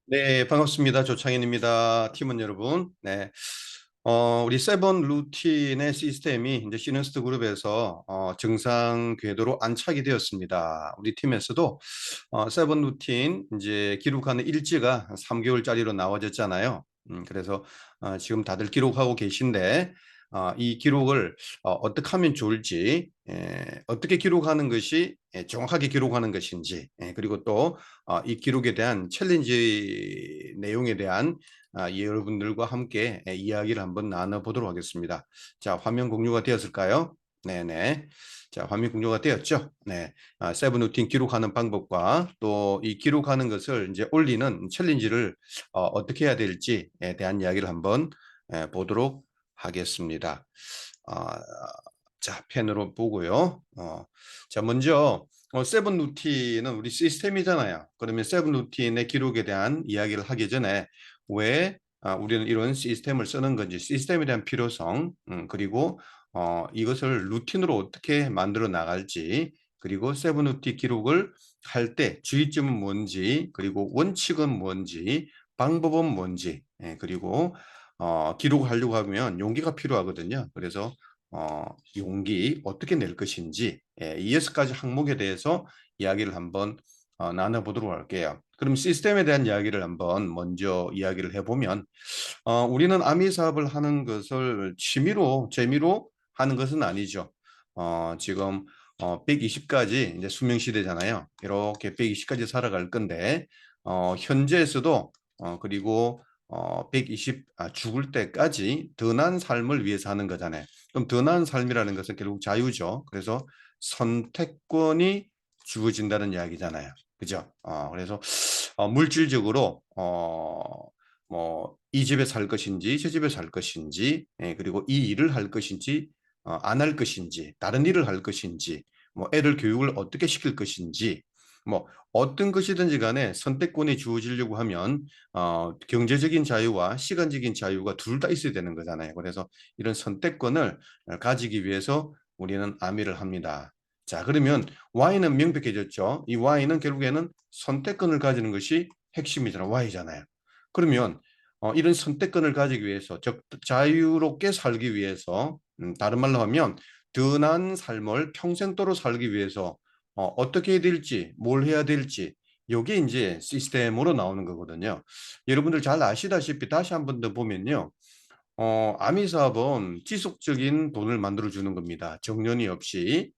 네, 반갑습니다. 조창현입니다. 팀원 여러분. 네. 우리 세븐 루틴의 시스템이 이제 시너스트 그룹에서 정상 궤도로 안착이 되었습니다. 우리 팀에서도 세븐 루틴 이제 기록하는 일지가 3개월짜리로 나와졌잖아요. 그래서 지금 다들 기록하고 계신데 이 기록을 어떻게 하면 좋을지, 어떻게 기록하는 것이 정확하게 기록하는 것인지, 그리고 또 이 기록에 대한 챌린지 내용에 대한 여러분들과 함께 이야기를 한번 나눠보도록 하겠습니다. 자, 화면 공유가 되었을까요? 네네. 자, 화면 공유가 되었죠? 네. 세븐 루틴 기록하는 방법과 또 이 기록하는 것을 이제 올리는 챌린지를 어떻게 해야 될지에 대한 이야기를 한번 보도록 하겠습니다. 아, 자, 펜으로 보고요. 자, 먼저 세븐 루틴은 우리 시스템이잖아요. 그러면 세븐 루틴의 기록에 대한 이야기를 하기 전에 왜 우리는 이런 시스템을 쓰는 건지, 시스템에 대한 필요성, 그리고 이것을 루틴으로 어떻게 만들어 나갈지, 그리고 세븐 루틴 기록을 할 때 주의점은 뭔지, 그리고 원칙은 뭔지, 방법은 뭔지, 그리고 기록하려고 하면 용기가 필요하거든요. 그래서 용기 어떻게 낼 것인지 이 6가지 항목에 대해서 이야기를 한번 나눠보도록 할게요. 그럼 시스템에 대한 이야기를 한번 먼저 이야기를 해보면 우리는 아미 사업을 하는 것을 취미로 재미로 하는 것은 아니죠. 지금 120까지 이제 수명 시대잖아요. 이렇게 120까지 살아갈 건데 현재에서도 그리고 120 죽을 때까지 더 나은 삶을 위해서 하는 거잖아요. 그럼 더 나은 삶이라는 것은 결국 자유죠. 그래서 선택권이 주어진다는 이야기잖아요. 그죠? 그래서 물질적으로 뭐 이 집에 살 것인지 저 집에 살 것인지 그리고 이 일을 할 것인지 안 할 것인지 다른 일을 할 것인지 뭐 애들 교육을 어떻게 시킬 것인지 뭐 어떤 것이든지 간에 선택권이 주어지려고 하면 경제적인 자유와 시간적인 자유가 둘 다 있어야 되는 거잖아요. 그래서 이런 선택권을 가지기 위해서 우리는 아미를 합니다. 자, 그러면 Y는 명백해졌죠. 이 Y는 결국에는 선택권을 가지는 것이 핵심이잖아요. Y잖아요. 그러면 이런 선택권을 가지기 위해서 즉 자유롭게 살기 위해서 다른 말로 하면 더 나은 삶을 평생도록 살기 위해서 어떻게 해야 될지 뭘 해야 될지 이게 이제 시스템으로 나오는 거거든요. 여러분들 잘 아시다시피 다시 한 번 더 보면요. 아미 사업은 지속적인 돈을 만들어 주는 겁니다. 정년이 없이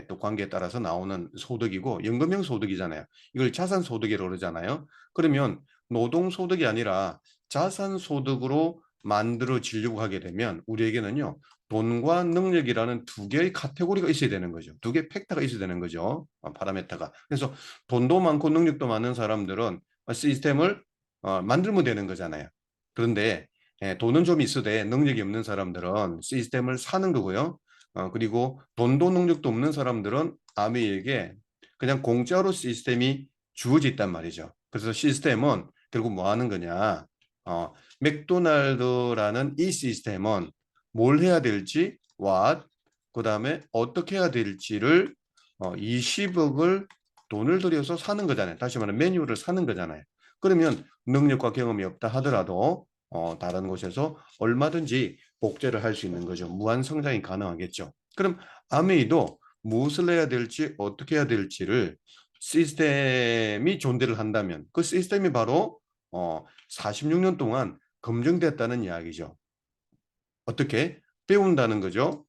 또 관계에 따라서 나오는 소득이고 연금형 소득이잖아요. 이걸 자산 소득이라고 그러잖아요. 그러면 노동 소득이 아니라 자산 소득으로 만들어 지려고 하게 되면 우리에게는요. 돈과 능력이라는 두 개의 카테고리가 있어야 되는 거죠. 두 개의 팩터가 있어야 되는 거죠. 파라메터가. 그래서 돈도 많고 능력도 많은 사람들은 시스템을 만들면 되는 거잖아요. 그런데 돈은 좀 있어도 능력이 없는 사람들은 시스템을 사는 거고요. 그리고 돈도 능력도 없는 사람들은 아미에게 그냥 공짜로 시스템이 주어져 있단 말이죠. 그래서 시스템은 결국 뭐 하는 거냐. 맥도날드라는 이 시스템은 뭘 해야 될지, what, 그 다음에 어떻게 해야 될지를 20억을 돈을 들여서 사는 거잖아요. 다시 말하면 메뉴를 사는 거잖아요. 그러면 능력과 경험이 없다 하더라도 다른 곳에서 얼마든지 복제를 할 수 있는 거죠. 무한 성장이 가능하겠죠. 그럼 아메이도 무엇을 해야 될지 어떻게 해야 될지를 시스템이 존재를 한다면 그 시스템이 바로 46년 동안 검증됐다는 이야기죠. 어떻게? 배운다는 거죠.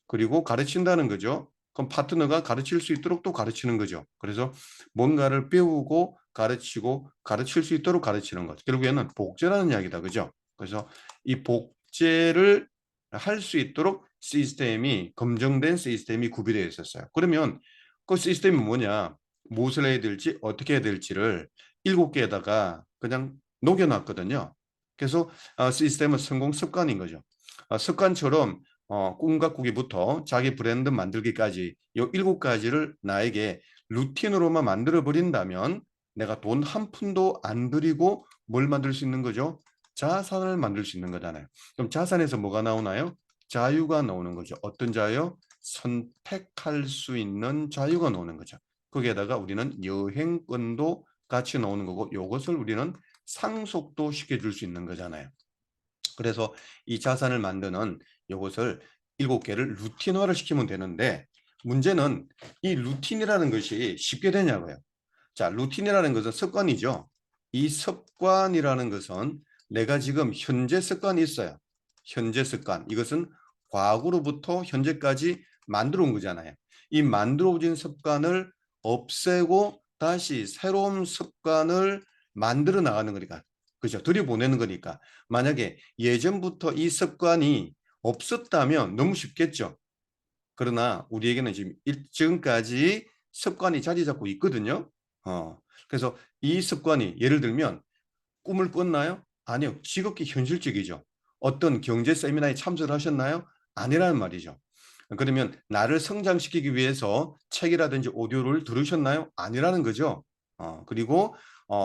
그리고 가르친다는 거죠. 그럼 파트너가 가르칠 수 있도록 또 가르치는 거죠. 그래서 뭔가를 배우고 가르치고 가르칠 수 있도록 가르치는 것. 결국에는 복제라는 이야기다. 그죠? 그래서 이 복제를 할 수 있도록 시스템이 검증된 시스템이 구비되어 있었어요. 그러면 그 시스템이 뭐냐? 무엇을 해야 될지 어떻게 해야 될지를 7개에다가 그냥 녹여놨거든요. 그래서 시스템은 성공 습관인 거죠. 습관처럼 꿈과 꾸기부터 자기 브랜드 만들기까지 이 7가지를 나에게 루틴으로만 만들어 버린다면 내가 돈 한 푼도 안 들이고 뭘 만들 수 있는 거죠? 자산을 만들 수 있는 거잖아요. 그럼 자산에서 뭐가 나오나요? 자유가 나오는 거죠. 어떤 자유? 선택할 수 있는 자유가 나오는 거죠. 거기에다가 우리는 여행권도 같이 나오는 거고 이것을 우리는 상속도 시켜줄 수 있는 거잖아요. 그래서 이 자산을 만드는 이것을 7개를 루틴화를 시키면 되는데, 문제는 이 루틴이라는 것이 쉽게 되냐고요. 자, 루틴이라는 것은 습관이죠. 이 습관이라는 것은 내가 지금 현재 습관이 있어요. 현재 습관. 이것은 과거로부터 현재까지 만들어 온 거잖아요. 이 만들어진 습관을 없애고 다시 새로운 습관을 만들어 나가는 거니까. 그죠? 들여보내는 거니까. 만약에 예전부터 이 습관이 없었다면 너무 쉽겠죠. 그러나 우리에게는 지금까지 습관이 자리 잡고 있거든요. 그래서 이 습관이 예를 들면 꿈을 꿨나요? 아니요. 지극히 현실적이죠. 어떤 경제 세미나에 참석을 하셨나요? 아니라는 말이죠. 그러면 나를 성장시키기 위해서 책이라든지 오디오를 들으셨나요? 아니라는 거죠. 그리고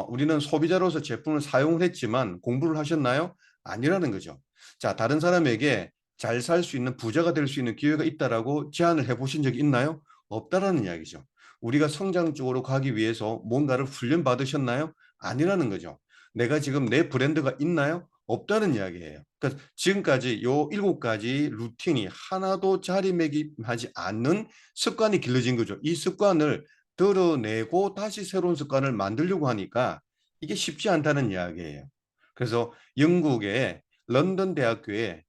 우리는 소비자로서 제품을 사용을 했지만 공부를 하셨나요? 아니라는 거죠. 자, 다른 사람에게 잘 살 수 있는 부자가 될 수 있는 기회가 있다라고 제안을 해보신 적이 있나요? 없다라는 이야기죠. 우리가 성장 쪽으로 가기 위해서 뭔가를 훈련 받으셨나요? 아니라는 거죠. 내가 지금 내 브랜드가 있나요? 없다는 이야기예요. 그러니까 지금까지 요 7가지 루틴이 하나도 자리매김하지 않는 습관이 길러진 거죠. 이 습관을 드러내고 다시 새로운 습관을 만들려고 하니까 이게 쉽지 않다는 이야기예요. 그래서 영국의 런던 대학교의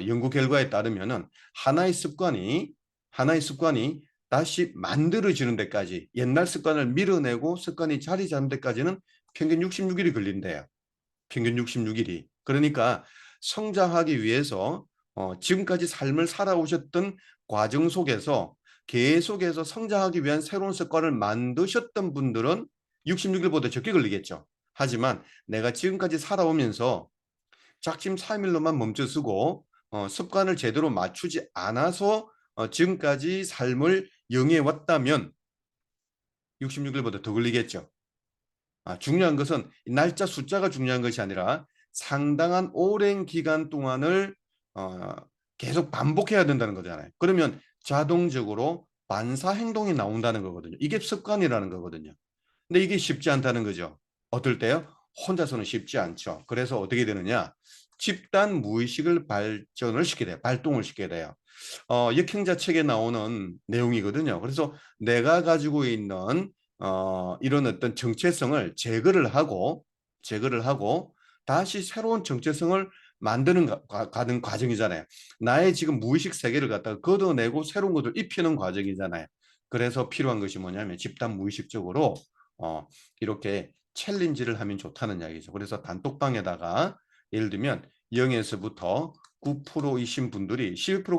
연구 결과에 따르면은 하나의 습관이 다시 만들어지는 데까지, 옛날 습관을 밀어내고 습관이 자리 잡는 데까지는 평균 66일이 걸린대요. 평균 66일이. 그러니까 성장하기 위해서 지금까지 삶을 살아오셨던 과정 속에서 계속해서 성장하기 위한 새로운 습관을 만드셨던 분들은 66일보다 적게 걸리겠죠. 하지만 내가 지금까지 살아오면서 작심삼일로만 멈춰서고 습관을 제대로 맞추지 않아서 지금까지 삶을 영위해왔다면 66일보다 더 걸리겠죠. 중요한 것은 날짜 숫자가 중요한 것이 아니라 상당한 오랜 기간 동안을 어, 계속 반복해야 된다는 거잖아요. 그러면 자동적으로 반사 행동이 나온다는 거거든요. 이게 습관이라는 거거든요. 근데 이게 쉽지 않다는 거죠. 어떨 때요? 혼자서는 쉽지 않죠. 그래서 어떻게 되느냐? 집단 무의식을 발전을 시켜야 돼요. 발동을 시켜야 돼요. 역행자 책에 나오는 내용이거든요. 그래서 내가 가지고 있는 이런 어떤 정체성을 제거를 하고 다시 새로운 정체성을 만드는 가는 과정이잖아요. 나의 지금 무의식 세계를 갖다가 걷어내고 새로운 것을 입히는 과정이잖아요. 그래서 필요한 것이 뭐냐면 집단 무의식적으로 어, 이렇게 챌린지를 하면 좋다는 이야기죠. 그래서 단톡방에다가 예를 들면 0에서부터 9%이신 분들이 12%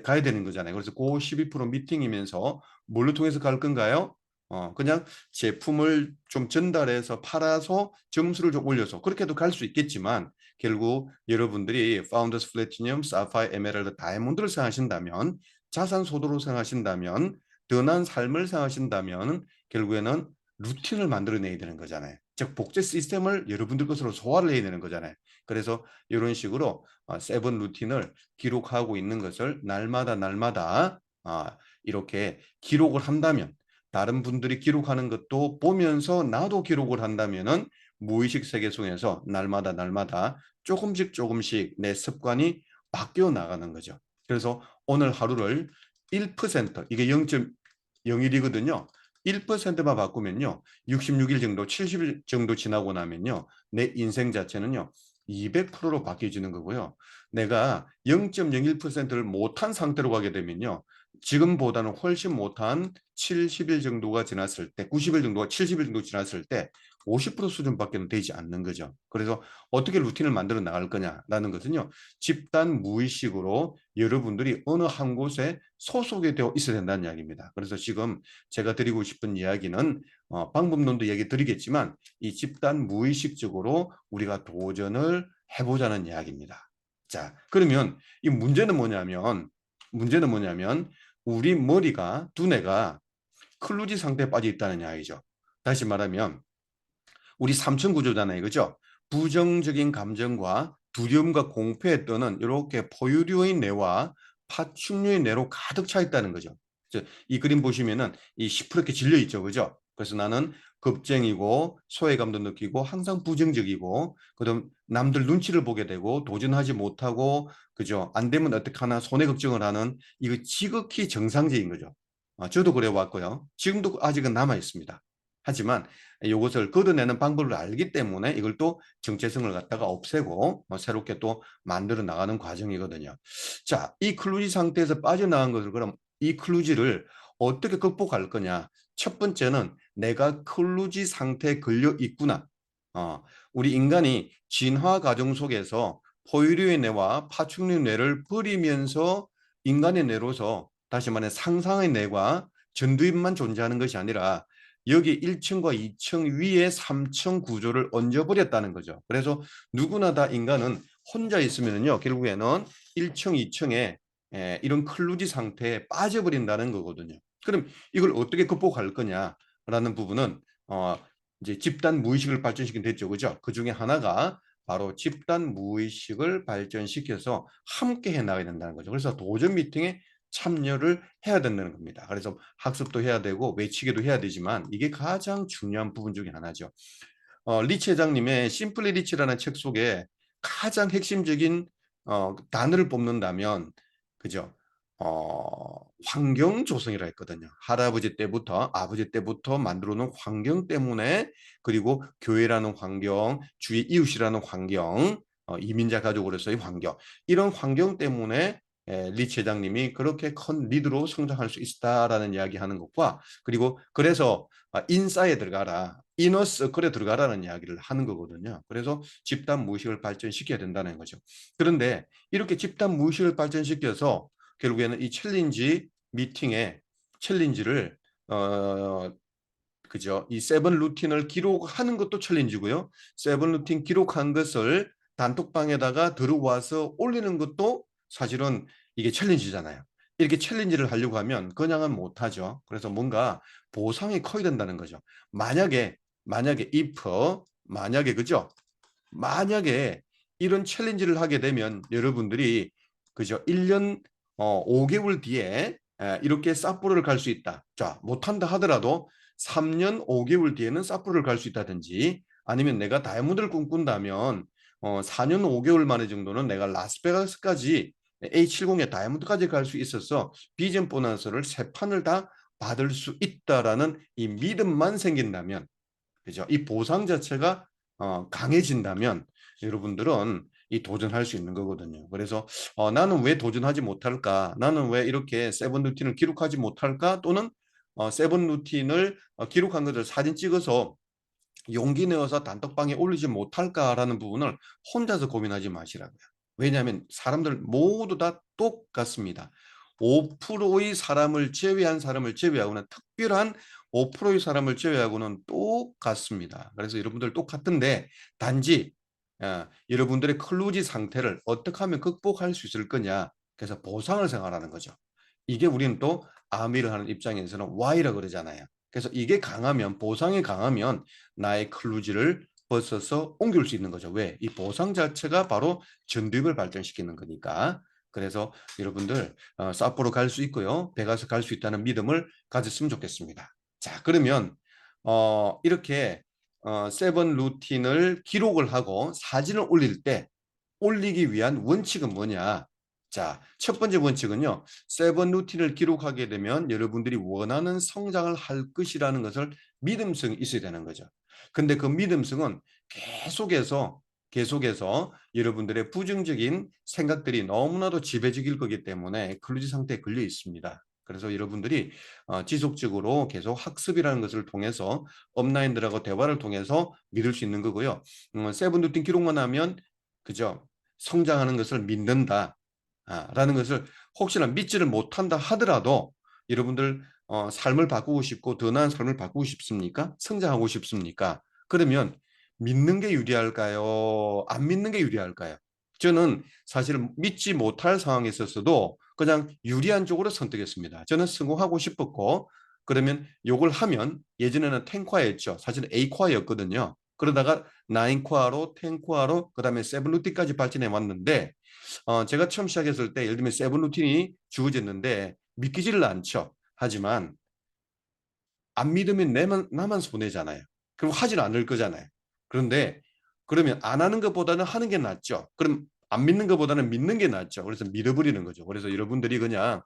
가야 되는 거잖아요. 그래서 그 12% 미팅이면서 뭘로 통해서 갈 건가요? 그냥 제품을 좀 전달해서 팔아서 점수를 좀 올려서 그렇게도 갈 수 있겠지만 결국 여러분들이 파운더스 플래티늄, 사파이어, 에메랄드, 다이아몬드를 사용하신다면 자산 소도로 생각하신다면 더 나은 삶을 생각하신다면 결국에는 루틴을 만들어내야 되는 거잖아요. 즉 복제 시스템을 여러분들 것으로 소화를 해야 되는 거잖아요. 그래서 이런 식으로 세븐 루틴을 기록하고 있는 것을 날마다 이렇게 기록을 한다면 다른 분들이 기록하는 것도 보면서 나도 기록을 한다면은 무의식 세계 속에서 날마다 조금씩 내 습관이 바뀌어 나가는 거죠. 그래서 오늘 하루를 1% 이게 0.01이거든요. 1%만 바꾸면요. 66일 정도, 70일 정도 지나고 나면요. 내 인생 자체는요. 200%로 바뀌어지는 거고요. 내가 0.01%를 못한 상태로 가게 되면요. 지금보다는 훨씬 못한 70일 정도가 지났을 때, 90일 정도가 70일 정도 지났을 때 50% 수준밖에 되지 않는 거죠. 그래서 어떻게 루틴을 만들어 나갈 거냐라는 것은요. 집단 무의식으로 여러분들이 어느 한 곳에 소속이 되어 있어야 된다는 이야기입니다. 그래서 지금 제가 드리고 싶은 이야기는 방법론도 얘기 드리겠지만 이 집단 무의식적으로 우리가 도전을 해보자는 이야기입니다. 자, 그러면 이 문제는 뭐냐면 우리 머리가 두뇌가 클루지 상태에 빠져 있다는 이야기죠. 다시 말하면 우리 삼층 구조잖아요. 그죠? 부정적인 감정과 두려움과 공포에 떠는 이렇게 포유류의 뇌와 파충류의 뇌로 가득 차 있다는 거죠. 이 그림 보시면은 이 시퍼렇게 질려 있죠. 그죠? 그래서 나는 겁쟁이고 소외감도 느끼고 항상 부정적이고 그다음 남들 눈치를 보게 되고 도전하지 못하고 그죠? 안 되면 어떡하나 손해 걱정을 하는 이거 지극히 정상적인 거죠. 저도 그래 왔고요. 지금도 아직은 남아 있습니다. 하지만 이것을 걷어내는 방법을 알기 때문에 이걸 또 정체성을 갖다가 없애고 새롭게 또 만들어 나가는 과정이거든요. 자, 이 클루지 상태에서 빠져나간 것을 그럼 이 클루지를 어떻게 극복할 거냐? 첫 번째는 내가 클루지 상태에 걸려 있구나. 우리 인간이 진화 과정 속에서 포유류의 뇌와 파충류 뇌를 버리면서 인간의 뇌로서 다시 말해 상상의 뇌과 전두엽만 존재하는 것이 아니라 여기 1층과 2층 위에 3층 구조를 얹어버렸다는 거죠. 그래서 누구나 다 인간은 혼자 있으면요 결국에는 1층, 2층에 이런 클루지 상태에 빠져버린다는 거거든요. 그럼 이걸 어떻게 극복할 거냐라는 부분은 이제 집단 무의식을 발전시킨 됐죠, 그죠? 그 중에 하나가 바로 집단 무의식을 발전시켜서 함께 해 나가야 된다는 거죠. 그래서 도전 미팅에 참여를 해야 된다는 겁니다. 그래서 학습도 해야 되고 외치기도 해야 되지만 이게 가장 중요한 부분 중에 하나죠. 리치 회장님의 심플리 리치라는 책 속에 가장 핵심적인 단어를 뽑는다면 그죠? 환경 조성이라 했거든요. 할아버지 때부터 아버지 때부터 만들어 놓은 환경 때문에 그리고 교회라는 환경, 주위 이웃이라는 환경, 이민자 가족으로서의 환경 이런 환경 때문에 리치 회장님이 그렇게 큰 리더로 성장할 수 있다라는 이야기하는 것과 그리고 그래서 인싸에 들어가라, 이너 서클에 들어가라는 이야기를 하는 거거든요. 그래서 집단 무의식을 발전시켜야 된다는 거죠. 그런데 이렇게 집단 무의식을 발전시켜서 결국에는 이 챌린지 미팅에 챌린지를 그죠? 이 세븐 루틴을 기록하는 것도 챌린지고요. 세븐 루틴 기록한 것을 단톡방에다가 들어와서 올리는 것도 사실은 이게 챌린지잖아요. 이렇게 챌린지를 하려고 하면 그냥은 못하죠. 그래서 뭔가 보상이 커야 된다는 거죠. 만약에 if 만약에 그죠? 만약에 이런 챌린지를 하게 되면 여러분들이 그죠? 1년 5개월 뒤에 이렇게 삿포로를 갈 수 있다. 자, 못한다 하더라도 3년 5개월 뒤에는 삿포로를 갈 수 있다든지 아니면 내가 다이아몬드를 꿈꾼다면 4년 5개월 만에 정도는 내가 라스베가스까지 A70의 다이아몬드까지 갈 수 있어서 비전 보너스를 세 판을 다 받을 수 있다라는 이 믿음만 생긴다면 그죠? 이 보상 자체가 강해진다면 여러분들은 이 도전할 수 있는 거거든요. 그래서 나는 왜 도전하지 못할까? 나는 왜 이렇게 세븐 루틴을 기록하지 못할까? 또는 세븐 루틴을 기록한 것을 사진 찍어서 용기 내어서 단톡방에 올리지 못할까라는 부분을 혼자서 고민하지 마시라고요. 왜냐하면 사람들 모두 다 똑같습니다. 5%의 사람을 제외한 사람을 제외하고는 특별한 5%의 사람을 제외하고는 똑같습니다. 그래서 여러분들 똑같은데 단지 여러분들의 클루지 상태를 어떻게 하면 극복할 수 있을 거냐. 그래서 보상을 생각하는 거죠. 이게 우리는 또 아미를 하는 입장에서는 Y라 그러잖아요. 그래서 이게 강하면 보상이 강하면 나의 클루지를 벗어서 옮길 수 있는 거죠. 왜? 이 보상 자체가 바로 전두엽을 발전시키는 거니까. 그래서 여러분들 삿포로 갈 수 있고요. 베가스 갈 수 있다는 믿음을 가졌으면 좋겠습니다. 자, 그러면 이렇게 세븐 루틴을 기록을 하고 사진을 올릴 때 올리기 위한 원칙은 뭐냐? 자, 첫 번째 원칙은요. 세븐 루틴을 기록하게 되면 여러분들이 원하는 성장을 할 것이라는 것을 믿음성이 있어야 되는 거죠. 근데 그 믿음성은 계속해서 여러분들의 부정적인 생각들이 너무나도 지배적일 거기 때문에 클루지 상태에 걸려 있습니다. 그래서 여러분들이 지속적으로 계속 학습이라는 것을 통해서 업라인들하고 대화를 통해서 믿을 수 있는 거고요. 세븐 루틴 기록만 하면 그죠? 성장하는 것을 믿는다. 라는 것을 혹시나 믿지를 못한다 하더라도 여러분들 삶을 바꾸고 싶고 더 나은 삶을 바꾸고 싶습니까? 성장하고 싶습니까? 그러면 믿는 게 유리할까요? 안 믿는 게 유리할까요? 저는 사실 믿지 못할 상황에 있어서도 그냥 유리한 쪽으로 선택했습니다. 저는 성공하고 싶었고 그러면 요걸 하면 예전에는 10쿼어였죠. 사실은 8쿼어였거든요. 그러다가 9쿼어로 10쿼어로 그다음에 7루틴까지 발전해 왔는데 제가 처음 시작했을 때 예를 들면 세븐 루틴이 주어졌는데 믿기지를 않죠. 하지만 안 믿으면 나만 손해잖아요. 그럼 하지는 않을 거잖아요. 그런데 그러면 안 하는 것보다는 하는 게 낫죠. 그럼 안 믿는 것보다는 믿는 게 낫죠. 그래서 믿어버리는 거죠. 그래서 여러분들이 그냥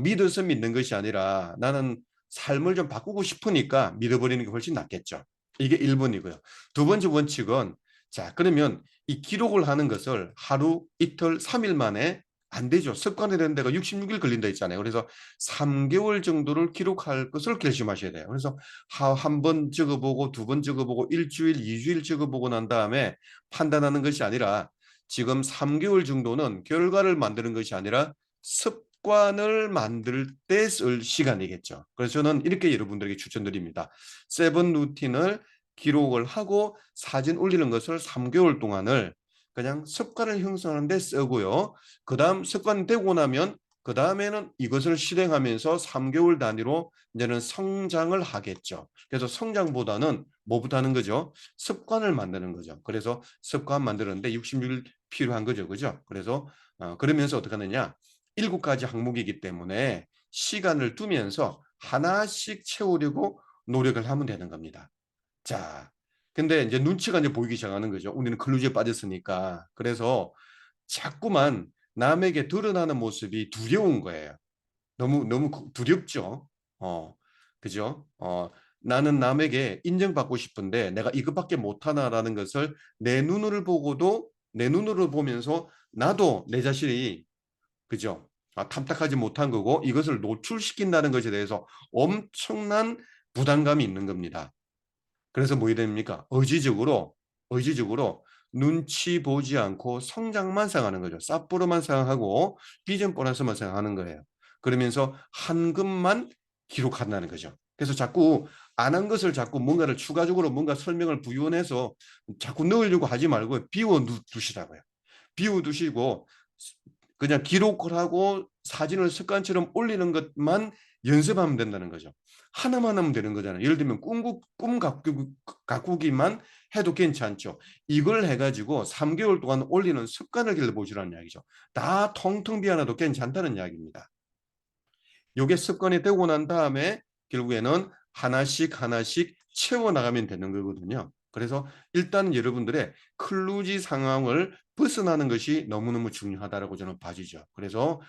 믿어서 믿는 것이 아니라 나는 삶을 좀 바꾸고 싶으니까 믿어버리는 게 훨씬 낫겠죠. 이게 1번이고요. 두 번째 원칙은 자, 그러면 이 기록을 하는 것을 하루, 이틀, 3일 만에 안 되죠. 습관이 되는 데가 66일 걸린다 했잖아요. 그래서 3개월 정도를 기록할 것을 결심하셔야 돼요. 그래서 한 번 적어보고 두 번 적어보고 일주일, 2주일 적어보고 난 다음에 판단하는 것이 아니라 지금 3개월 정도는 결과를 만드는 것이 아니라 습관을 만들 때 쓸 시간이겠죠. 그래서 저는 이렇게 여러분들에게 추천드립니다. 세븐 루틴을 기록을 하고 사진 올리는 것을 3개월 동안을 그냥 습관을 형성하는 데 쓰고요. 그 다음 습관 되고 나면 그 다음에는 이것을 실행하면서 3개월 단위로 이제는 성장을 하겠죠. 그래서 성장보다는 뭐부터 하는 거죠? 습관을 만드는 거죠. 그래서 습관 만드는데 66일 필요한 거죠. 그죠? 그래서 그러면서 어떻게 하느냐? 7가지 항목이기 때문에 시간을 두면서 하나씩 채우려고 노력을 하면 되는 겁니다. 자, 근데 이제 눈치가 이제 보이기 시작하는 거죠. 우리는 클루즈에 빠졌으니까. 그래서 자꾸만 남에게 드러나는 모습이 두려운 거예요. 너무 두렵죠. 어, 그죠? 나는 남에게 인정받고 싶은데 내가 이것밖에 못하나라는 것을 내 눈으로 보면서 나도 내 자신이 그죠? 탐탁하지 못한 거고 이것을 노출시킨다는 것에 대해서 엄청난 부담감이 있는 겁니다. 그래서 뭐 해야 됩니까? 의지적으로 눈치 보지 않고 성장만 생각하는 거죠. 삿포로만 생각하고 비전 보너스만 생각하는 거예요. 그러면서 한 것만 기록한다는 거죠. 그래서 자꾸 안 한 것을 자꾸 뭔가를 추가적으로 뭔가 설명을 부연해서 자꾸 넣으려고 하지 말고 비워 두시라고요. 비워 두시고 그냥 기록을 하고 사진을 습관처럼 올리는 것만 연습하면 된다는 거죠. 하나만 하면 되는 거잖아요. 예를 들면 꿈 가꾸기만 해도 괜찮죠. 이걸 해가지고 3개월 동안 올리는 습관을 길러보시라는 이야기죠. 다 텅텅 비어놔도 괜찮다는 이야기입니다. 요게 습관이 되고 난 다음에 결국에는 하나씩 채워나가면 되는 거거든요. 그래서 일단 여러분들의 클루지 상황을 벗어나는 것이 너무너무 중요하다고 저는 봐지죠. 그래서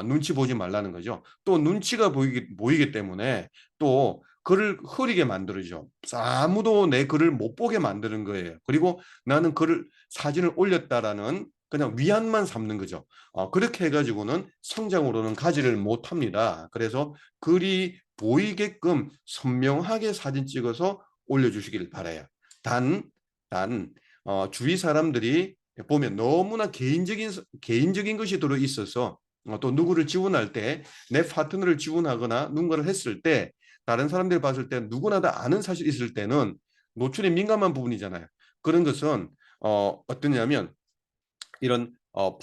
눈치 보지 말라는 거죠. 또 눈치가 보이기 때문에 또 글을 흐리게 만들어죠. 아무도 내 글을 못 보게 만드는 거예요. 그리고 나는 글을 사진을 올렸다라는 그냥 위안만 삼는 거죠. 그렇게 해가지고는 성장으로는 가지를 못합니다. 그래서 글이 보이게끔 선명하게 사진 찍어서 올려주시길 바라요. 단, 주위 사람들이 보면 너무나 개인적인 것이 들어 있어서 또 누구를 지원할 때 내 파트너를 지원하거나 누군가를 했을 때 다른 사람들이 봤을 때 누구나 다 아는 사실이 있을 때는 노출이 민감한 부분이잖아요. 그런 것은 어떠냐면 이런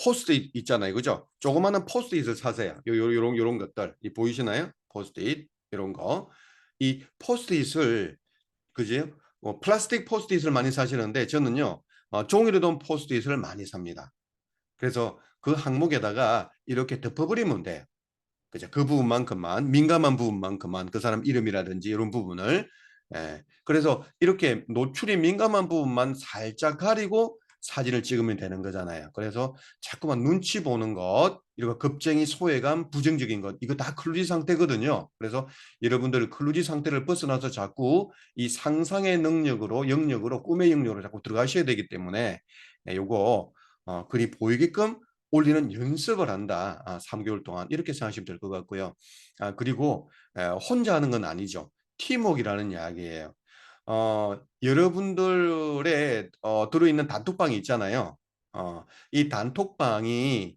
포스트잇 있잖아요. 그죠? 조그마한 포스트잇을 사세요. 요런 것들. 이 보이시나요? 포스트잇 이런 거. 이 포스트잇을 그지? 플라스틱 포스트잇을 많이 사시는데 저는요. 종이로 된 포스트잇을 많이 삽니다. 그래서 그 항목에다가 이렇게 덮어버리면 돼요. 그죠? 그 부분만큼만 민감한 부분만큼만 그 사람 이름이라든지 이런 부분을 그래서 이렇게 노출이 민감한 부분만 살짝 가리고 사진을 찍으면 되는 거잖아요. 그래서 자꾸만 눈치 보는 것, 이거 겁쟁이, 소외감, 부정적인 것, 이거 다 클루지 상태거든요. 그래서 여러분들 클루지 상태를 벗어나서 자꾸 이 상상의 능력으로, 영역으로, 꿈의 영역으로 자꾸 들어가셔야 되기 때문에 요거 글이 보이게끔 올리는 연습을 한다. 3개월 동안 이렇게 생각하시면 될 것 같고요. 그리고 혼자 하는 건 아니죠. 팀워크라는 이야기예요. 여러분들의 들어있는 단톡방이 있잖아요. 이 단톡방이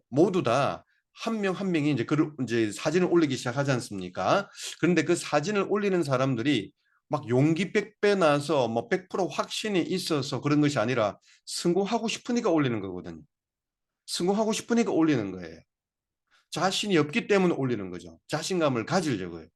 모두 다 한 명 한 명이 이제 사진을 올리기 시작하지 않습니까? 그런데 그 사진을 올리는 사람들이 막 용기 100배 나서 뭐 100% 확신이 있어서 그런 것이 아니라 성공하고 싶으니까 올리는 거거든요. 성공하고 싶으니까 올리는 거예요. 자신이 없기 때문에 올리는 거죠. 자신감을 가지려고요.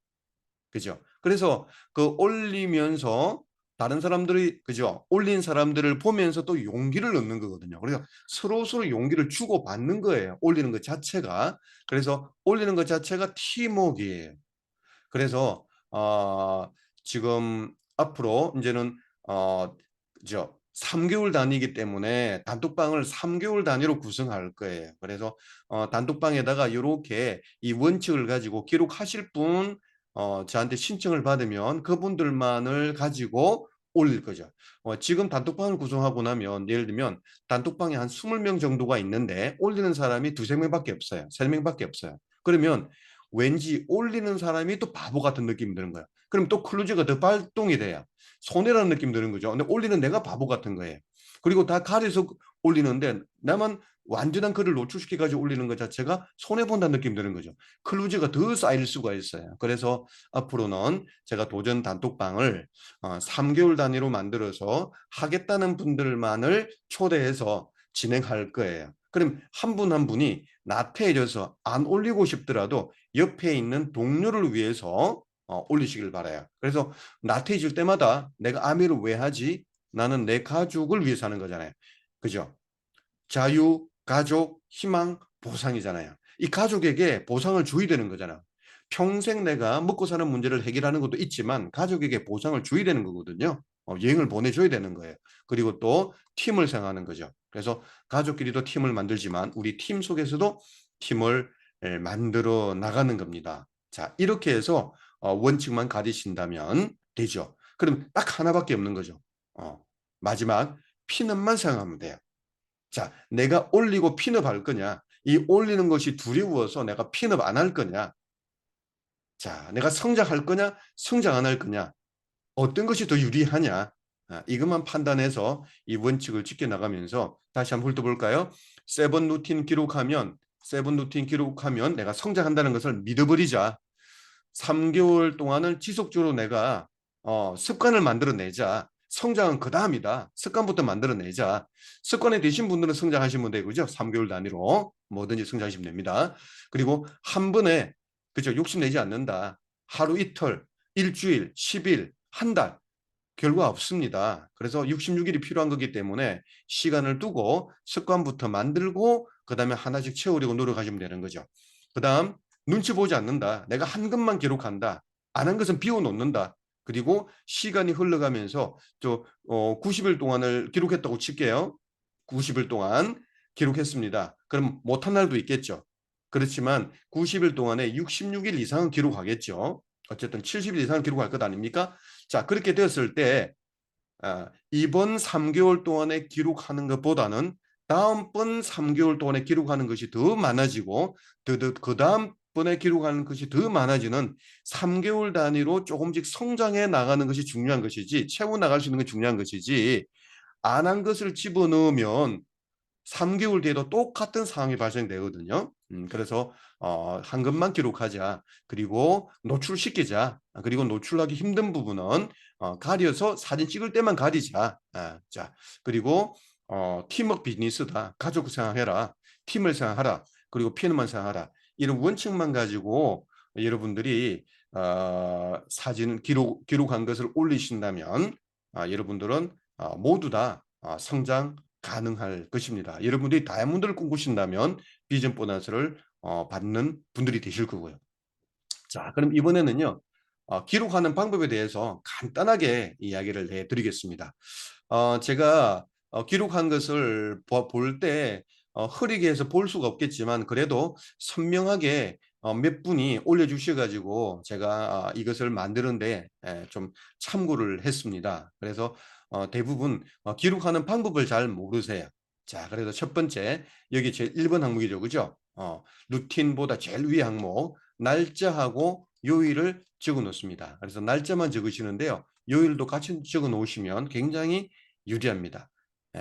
그죠? 그래서 그 올리면서 다른 사람들이 그죠? 올린 사람들을 보면서 또 용기를 얻는 거거든요. 그래서 서로 용기를 주고 받는 거예요. 올리는 것 자체가. 그래서 올리는 것 자체가 팀워크예요. 그래서 지금 앞으로 이제는 저 3개월 단위이기 때문에 단톡방을 3개월 단위로 구성할 거예요. 그래서 단톡방에다가 이렇게 이 원칙을 가지고 기록하실 분 저한테 신청을 받으면 그분들만을 가지고 올릴 거죠. 지금 단톡방을 구성하고 나면 예를 들면 단톡방에 한 20명 정도가 있는데 올리는 사람이 두세 명밖에 없어요. 세 명밖에 없어요. 그러면 왠지 올리는 사람이 또 바보 같은 느낌이 드는 거예요. 그럼 또 클루즈가 더 발동이 돼요. 손해라는 느낌 드는 거죠. 근데 올리는 내가 바보 같은 거예요. 그리고 다 가려서 올리는데 나만 완전한 글을 노출시켜가지고 올리는 것 자체가 손해본다는 느낌 드는 거죠. 클루즈가 더 쌓일 수가 있어요. 그래서 앞으로는 제가 도전 단톡방을 3개월 단위로 만들어서 하겠다는 분들만을 초대해서 진행할 거예요. 그럼 한 분 한 분이 나태해져서 안 올리고 싶더라도 옆에 있는 동료를 위해서 올리시길 바라요. 그래서 나태해질 때마다 내가 아미를 왜 하지? 나는 내 가족을 위해서 하는 거잖아요. 그죠? 자유, 가족, 희망, 보상이잖아요. 이 가족에게 보상을 줘야 되는 거잖아. 평생 내가 먹고 사는 문제를 해결하는 것도 있지만 가족에게 보상을 줘야 되는 거거든요. 여행을 보내줘야 되는 거예요. 그리고 또 팀을 생각하는 거죠. 그래서 가족끼리도 팀을 만들지만 우리 팀 속에서도 팀을 만들어 나가는 겁니다. 자, 이렇게 해서 원칙만 가지신다면 되죠. 그럼 딱 하나밖에 없는 거죠. 마지막 피넛만 생각하면 돼요. 자, 내가 올리고 핀업 할 거냐? 이 올리는 것이 두려워서 내가 핀업 안 할 거냐? 자, 내가 성장할 거냐? 성장 안 할 거냐? 어떤 것이 더 유리하냐? 이것만 판단해서 이 원칙을 지켜나가면서 다시 한번 훑어볼까요? 세븐 루틴 기록하면 내가 성장한다는 것을 믿어버리자. 3개월 동안은 지속적으로 내가 습관을 만들어내자. 성장은 그 다음이다. 습관부터 만들어내자. 습관이 되신 분들은 성장하시면 되고, 그죠? 3개월 단위로 뭐든지 성장하시면 됩니다. 그리고 한 번에, 그죠? 욕심내지 않는다. 하루 이틀, 일주일, 10일, 한 달. 결과 없습니다. 그래서 66일이 필요한 거기 때문에 시간을 두고 습관부터 만들고 그 다음에 하나씩 채우려고 노력하시면 되는 거죠. 그 다음 눈치 보지 않는다. 내가 한 것만 기록한다. 안 한 것은 비워놓는다. 그리고 시간이 흘러가면서 90일 동안을 기록했다고 칠게요. 90일 동안 기록했습니다. 그럼 못한 날도 있겠죠. 그렇지만 90일 동안에 66일 이상은 기록하겠죠. 어쨌든 70일 이상은 기록할 것 아닙니까? 자, 그렇게 되었을 때 이번 3개월 동안에 기록하는 것보다는 다음번 3개월 동안에 기록하는 것이 더 많아지고 그 다음번에 기록하는 것이 더 많아지는 3개월 단위로 조금씩 성장해 나가는 것이 중요한 것이지 채워 나갈 수 있는 게 중요한 것이지 안 한 것을 집어넣으면 3개월 뒤에도 똑같은 상황이 발생되거든요. 그래서 한 것만 기록하자. 그리고 노출시키자. 그리고 노출하기 힘든 부분은 가려서 사진 찍을 때만 가리자. 자, 그리고 팀워크 비즈니스다. 가족 생각해라. 팀을 생각하라. 그리고 피해만 생각하라. 이런 원칙만 가지고 여러분들이 사진 기록한 것을 올리신다면 여러분들은 모두 다 성장 가능할 것입니다. 여러분들이 다이아몬드를 꿈꾸신다면 비전 보너스를 받는 분들이 되실 거고요. 자, 그럼 이번에는요. 기록하는 방법에 대해서 간단하게 이야기를 해드리겠습니다. 제가 기록한 것을 볼 때 흐리게 해서 볼 수가 없겠지만 그래도 선명하게 몇 분이 올려주셔가지고 제가 이것을 만드는데 좀 참고를 했습니다. 그래서 대부분 기록하는 방법을 잘 모르세요. 자, 그래서 첫 번째 여기 제 1번 항목이죠, 그죠? 루틴보다 제일 위에 항목 날짜하고 요일을 적어 놓습니다. 그래서 날짜만 적으시는데요. 요일도 같이 적어 놓으시면 굉장히 유리합니다.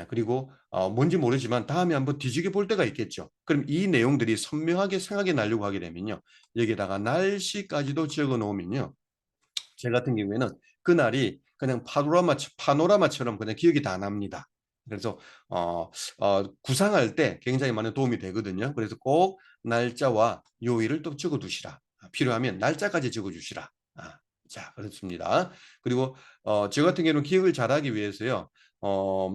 그리고 뭔지 모르지만 다음에 한번 뒤지게 볼 때가 있겠죠. 그럼 이 내용들이 선명하게 생각이 나려고 하게 되면요. 여기다가 날씨까지도 적어 놓으면요. 제 같은 경우에는 그날이 그냥 파노라마처럼 그냥 기억이 다 납니다. 그래서 구상할 때 굉장히 많은 도움이 되거든요. 그래서 꼭 날짜와 요일을 또 적어 두시라. 필요하면 날짜까지 적어 주시라. 자, 그렇습니다. 그리고 저 같은 경우는 기억을 잘하기 위해서요.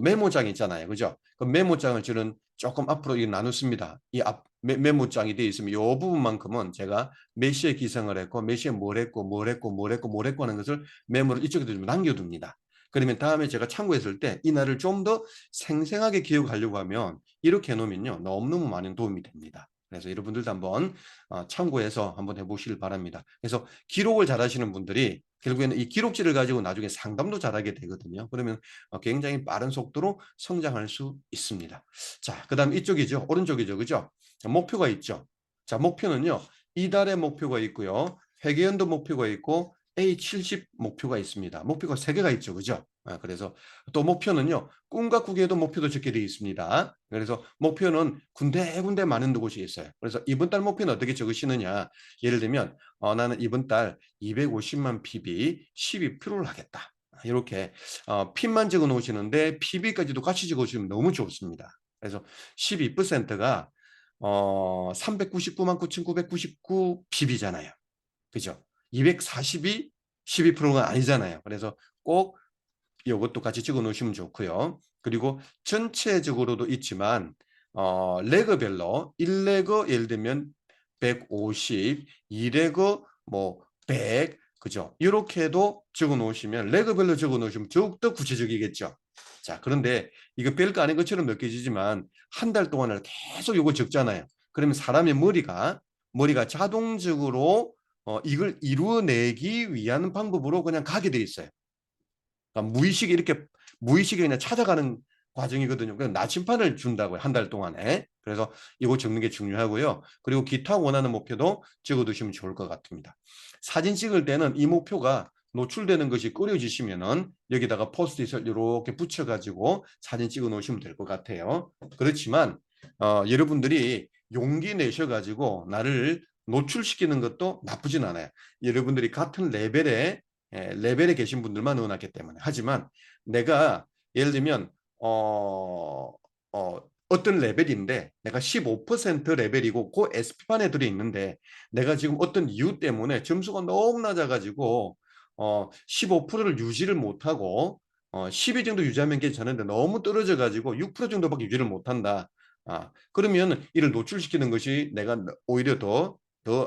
메모장 있잖아요. 그죠? 그 메모장을 저는 조금 앞으로 나눴습니다. 이 메모장이 되어 있으면 이 부분만큼은 제가 몇 시에 기상을 했고 몇 시에 뭘 했고 뭘 했고 뭘 했고 뭘 했고 하는 것을 메모를 이쪽에 좀 남겨둡니다. 그러면 다음에 제가 참고했을 때 이 날을 좀 더 생생하게 기억하려고 하면 이렇게 해놓으면요 너무너무 많은 도움이 됩니다. 그래서 여러분들도 한번 참고해서 한번 해보시길 바랍니다. 그래서 기록을 잘 하시는 분들이 결국에는 이 기록지를 가지고 나중에 상담도 잘하게 되거든요. 그러면 굉장히 빠른 속도로 성장할 수 있습니다. 자, 그 다음 이쪽이죠. 오른쪽이죠. 그죠? 목표가 있죠. 자, 목표는요. 이달의 목표가 있고요. 회계연도 목표가 있고 A70 목표가 있습니다. 목표가 3개가 있죠. 그죠? 그래서 또 목표는요. 꿈과 꾸기에도 목표도 적게 되어 있습니다. 그래서 목표는 군데군데 많은 곳이 있어요. 그래서 이번 달 목표는 어떻게 적으시느냐. 예를 들면 나는 이번 달 250만 PB 12%를 하겠다. 이렇게 핀만 적어 놓으시는데 PB까지도 같이 적어 주시면 너무 좋습니다. 그래서 12%가 399만 9,999 PB잖아요. 그죠? 240이 12%가 아니잖아요. 그래서 꼭 이것도 같이 적어 놓으시면 좋고요. 그리고 전체적으로도 있지만 레그별로 1레그 예를 들면 150, 2레그 뭐 100, 그죠? 이렇게도 적어 놓으시면 레그별로 적어 놓으시면 더욱더 구체적이겠죠. 자, 그런데 이거 별거 아닌 것처럼 느껴지지만 한 달 동안을 계속 이거 적잖아요. 그러면 사람의 머리가 자동적으로 이걸 이루어내기 위한 방법으로 그냥 가게 돼 있어요. 그러니까 무의식에 그냥 찾아가는 과정이거든요. 그래서 나침판을 준다고요. 한 달 동안에. 그래서 이거 적는 게 중요하고요. 그리고 기타 원하는 목표도 적어두시면 좋을 것 같습니다. 사진 찍을 때는 이 목표가 노출되는 것이 꺼려지시면은 여기다가 포스트잇을 이렇게 붙여가지고 사진 찍어 놓으시면 될 것 같아요. 그렇지만 여러분들이 용기 내셔가지고 나를 노출시키는 것도 나쁘진 않아요. 여러분들이 같은 레벨에 계신 분들만 응원하기 때문에. 하지만 내가 예를 들면 어떤 레벨인데 내가 15% 레벨이고 그 SP판에 들어있는데 내가 지금 어떤 이유 때문에 점수가 너무 낮아가지고 15%를 유지를 못하고 12 정도 유지하면 괜찮은데 너무 떨어져가지고 6% 정도밖에 유지를 못한다. 그러면 이를 노출시키는 것이 내가 오히려 더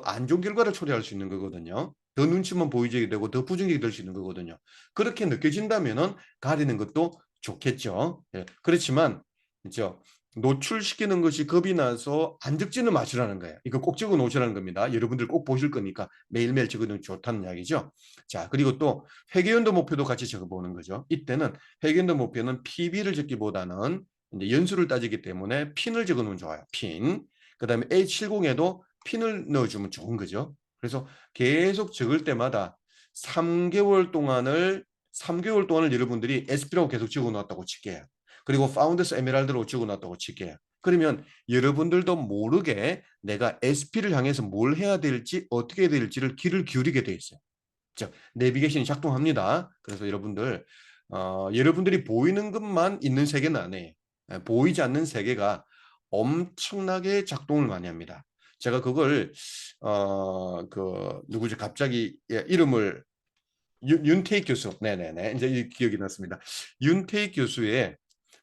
안 좋은 결과를 초래할 수 있는 거거든요. 더 눈치만 보이게 되고 더 부정적이 될 수 있는 거거든요. 그렇게 느껴진다면은 가리는 것도 좋겠죠. 예. 그렇지만 그죠? 노출시키는 것이 겁이 나서 안 적지는 마시라는 거예요. 이거 꼭 적어 놓으시라는 겁니다. 여러분들 꼭 보실 거니까 매일매일 적어놓으면 좋다는 이야기죠. 자, 그리고 또 회계연도 목표도 같이 적어보는 거죠. 이때는 회계연도 목표는 PB를 적기보다는 이제 연수를 따지기 때문에 핀을 적어놓으면 좋아요. 핀. 그 다음에 A70에도 핀을 넣어주면 좋은 거죠. 그래서 계속 적을 때마다 3개월 동안을 여러분들이 SP라고 계속 적어 놨다고 칠게요. 그리고 파운더스 에메랄드로 적어 놨다고 칠게요. 그러면 여러분들도 모르게 내가 SP를 향해서 뭘 해야 될지 어떻게 해야 될지를 귀를 기울이게 돼 있어요. 즉 내비게이션이 작동합니다. 그래서 여러분들이 보이는 것만 있는 세계는 아니에요. 보이지 않는 세계가 엄청나게 작동을 많이 합니다. 제가 그걸 누구지 갑자기 이름을 윤태익 교수, 네네네, 이제 기억이 났습니다. 윤태익 교수의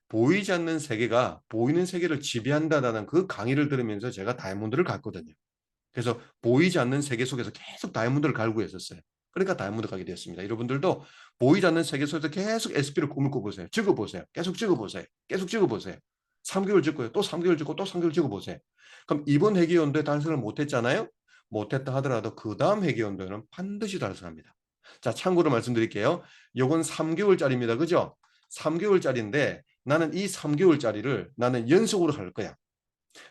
보이지 않는 세계가 보이는 세계를 지배한다라는 그 강의를 들으면서 제가 다이아몬드를 갔거든요. 그래서 보이지 않는 세계 속에서 계속 다이아몬드를 갈고 있었어요. 그러니까 다이아몬드 가게 되었습니다. 여러분들도 보이지 않는 세계 속에서 계속 SP를 꿈을 꿔보세요. 적어보세요. 계속 적어보세요. 계속 적어보세요. 3개월 적고요. 또 3개월 적고 또 3개월 적어보세요. 그럼 이번 회계연도에 달성을 못했잖아요. 못했다 하더라도 그 다음 회계연도에는 반드시 달성합니다. 자, 참고로 말씀드릴게요. 요건 3개월짜리입니다. 그죠? 3개월짜리인데 나는 이 3개월짜리를 나는 연속으로 할 거야.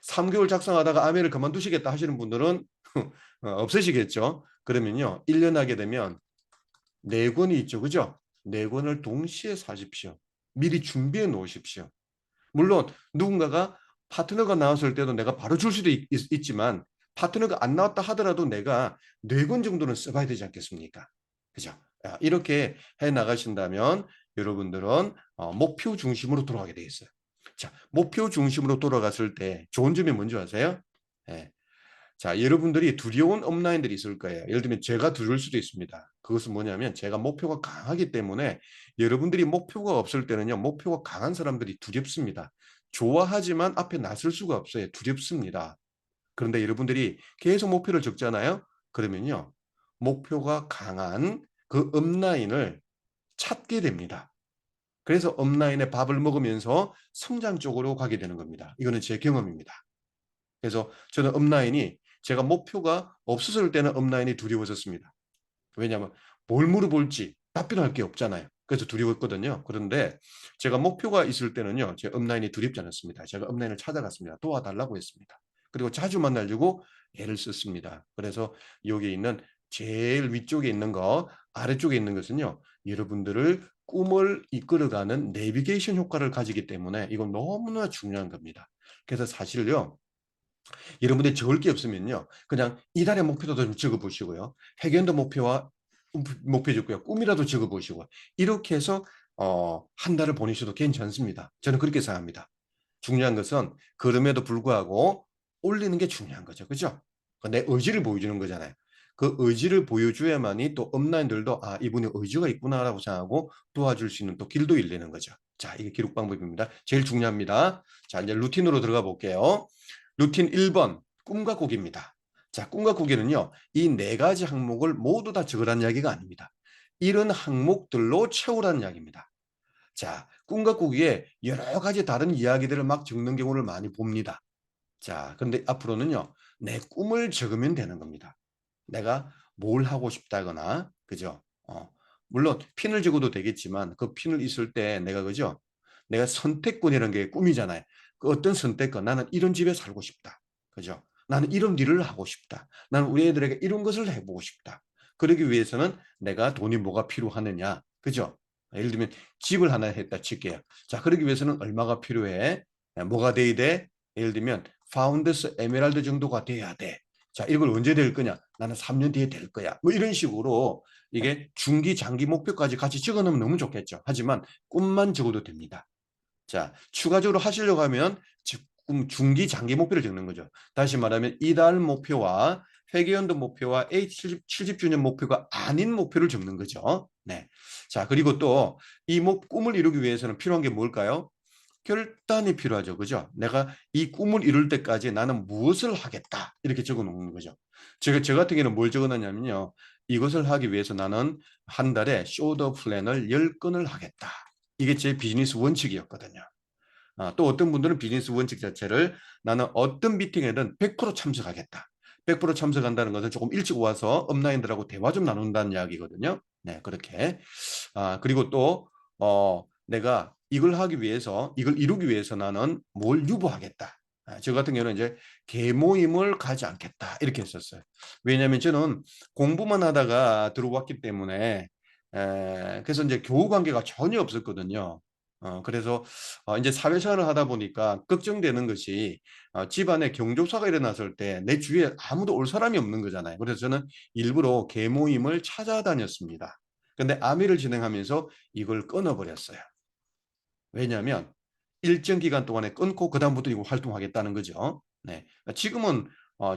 3개월 작성하다가 아메를 그만두시겠다 하시는 분들은 없으시겠죠. 그러면요. 1년 하게 되면 4권이 있죠. 그죠? 4권을 동시에 사십시오. 미리 준비해 놓으십시오. 물론 누군가가 파트너가 나왔을 때도 내가 바로 줄 수도 있지만 파트너가 안 나왔다 하더라도 내가 4권 정도는 써봐야 되지 않겠습니까? 그죠? 이렇게 해 나가신다면 여러분들은 목표 중심으로 돌아가게 돼 있어요. 자, 목표 중심으로 돌아갔을 때 좋은 점이 뭔지 아세요? 예. 자, 여러분들이 두려운 업라인들이 있을 거예요. 예를 들면 제가 두려울 수도 있습니다. 그것은 뭐냐면 제가 목표가 강하기 때문에 여러분들이 목표가 없을 때는요. 목표가 강한 사람들이 두렵습니다. 좋아하지만 앞에 나설 수가 없어요. 두렵습니다. 그런데 여러분들이 계속 목표를 적잖아요. 그러면요, 목표가 강한 그 업라인을 찾게 됩니다. 그래서 업라인에 밥을 먹으면서 성장 쪽으로 가게 되는 겁니다. 이거는 제 경험입니다. 그래서 저는 업라인이, 제가 목표가 없었을 때는 업라인이 두려웠었습니다. 왜냐하면 뭘 물어볼지 답변할 게 없잖아요. 그래서 두려웠거든요. 그런데 제가 목표가 있을 때는요, 제 업라인이 두렵지 않았습니다. 제가 업라인을 찾아갔습니다. 도와달라고 했습니다. 그리고 자주 만나려고 애를 썼습니다. 그래서 여기 있는 제일 위쪽에 있는 거, 아래쪽에 있는 것은요, 여러분들을 꿈을 이끌어가는 내비게이션 효과를 가지기 때문에 이건 너무나 중요한 겁니다. 그래서 사실요, 여러분들이 적을 게 없으면요, 그냥 이달의 목표도 좀 적어보시고요, 회계연도 목표와 목표 적고요, 꿈이라도 적어보시고, 이렇게 해서 한 달을 보내셔도 괜찮습니다. 저는 그렇게 생각합니다. 중요한 것은 그럼에도 불구하고 올리는 게 중요한 거죠. 그죠? 내 의지를 보여주는 거잖아요. 그 의지를 보여줘야만이 또 업라인들도 아, 이분이 의지가 있구나라고 생각하고 도와줄 수 있는 또 길도 열리는 거죠. 자, 이게 기록 방법입니다. 제일 중요합니다. 자, 이제 루틴으로 들어가 볼게요. 루틴 1번, 꿈과 꾸기입니다. 자, 꿈과 꾸기는요, 이 네 가지 항목을 모두 다 적으라는 이야기가 아닙니다. 이런 항목들로 채우라는 이야기입니다. 자, 꿈과 꾸기에 여러 가지 다른 이야기들을 막 적는 경우를 많이 봅니다. 자, 그런데 앞으로는요, 내 꿈을 적으면 되는 겁니다. 내가 뭘 하고 싶다거나, 그죠? 물론 핀을 적어도 되겠지만 그 핀을 있을 때 내가, 그죠? 내가 선택권이라는 게 꿈이잖아요. 그 어떤 선택권, 나는 이런 집에 살고 싶다. 그죠? 나는 이런 일을 하고 싶다. 나는 우리 애들에게 이런 것을 해보고 싶다. 그러기 위해서는 내가 돈이 뭐가 필요하느냐. 그죠? 예를 들면 집을 하나 했다 칠게요. 자, 그러기 위해서는 얼마가 필요해? 뭐가 돼야 돼? 예를 들면 파운드스 에메랄드 정도가 돼야 돼. 자, 이걸 언제 될 거냐? 나는 3년 뒤에 될 거야. 뭐 이런 식으로 이게 중기, 장기 목표까지 같이 적어 놓으면 너무 좋겠죠. 하지만 꿈만 적어도 됩니다. 자, 추가적으로 하시려고 하면 중기, 장기 목표를 적는 거죠. 다시 말하면 이달 목표와 회계연도 목표와 A70주년 목표가 아닌 목표를 적는 거죠. 네. 자, 그리고 또 이 꿈을 이루기 위해서는 필요한 게 뭘까요? 결단이 필요하죠. 그죠? 내가 이 꿈을 이룰 때까지 나는 무엇을 하겠다. 이렇게 적어 놓는 거죠. 저 같은 경우는 뭘 적어 놨냐면요, 이것을 하기 위해서 나는 한 달에 쇼더 플랜을 10건을 하겠다. 이게 제 비즈니스 원칙이었거든요. 또 어떤 분들은 비즈니스 원칙 자체를 나는 어떤 미팅에든 100% 참석하겠다. 100% 참석한다는 것은 조금 일찍 와서 업라인들하고 대화 좀 나눈다는 이야기거든요. 네, 그렇게. 그리고 또, 내가 이걸 하기 위해서, 이걸 이루기 위해서 나는 뭘 유보하겠다. 저 같은 경우는 이제 계모임을 가지 않겠다. 이렇게 했었어요. 왜냐하면 저는 공부만 하다가 들어왔기 때문에, 그래서 이제 교우 관계가 전혀 없었거든요. 그래서 이제 사회생활을 하다 보니까 걱정되는 것이, 집안에 경조사가 일어났을 때 내 주위에 아무도 올 사람이 없는 거잖아요. 그래서 저는 일부러 계모임을 찾아다녔습니다. 근데 아미를 진행하면서 이걸 끊어버렸어요. 왜냐하면 일정 기간 동안에 끊고 그다음부터 이거 활동하겠다는 거죠. 네. 지금은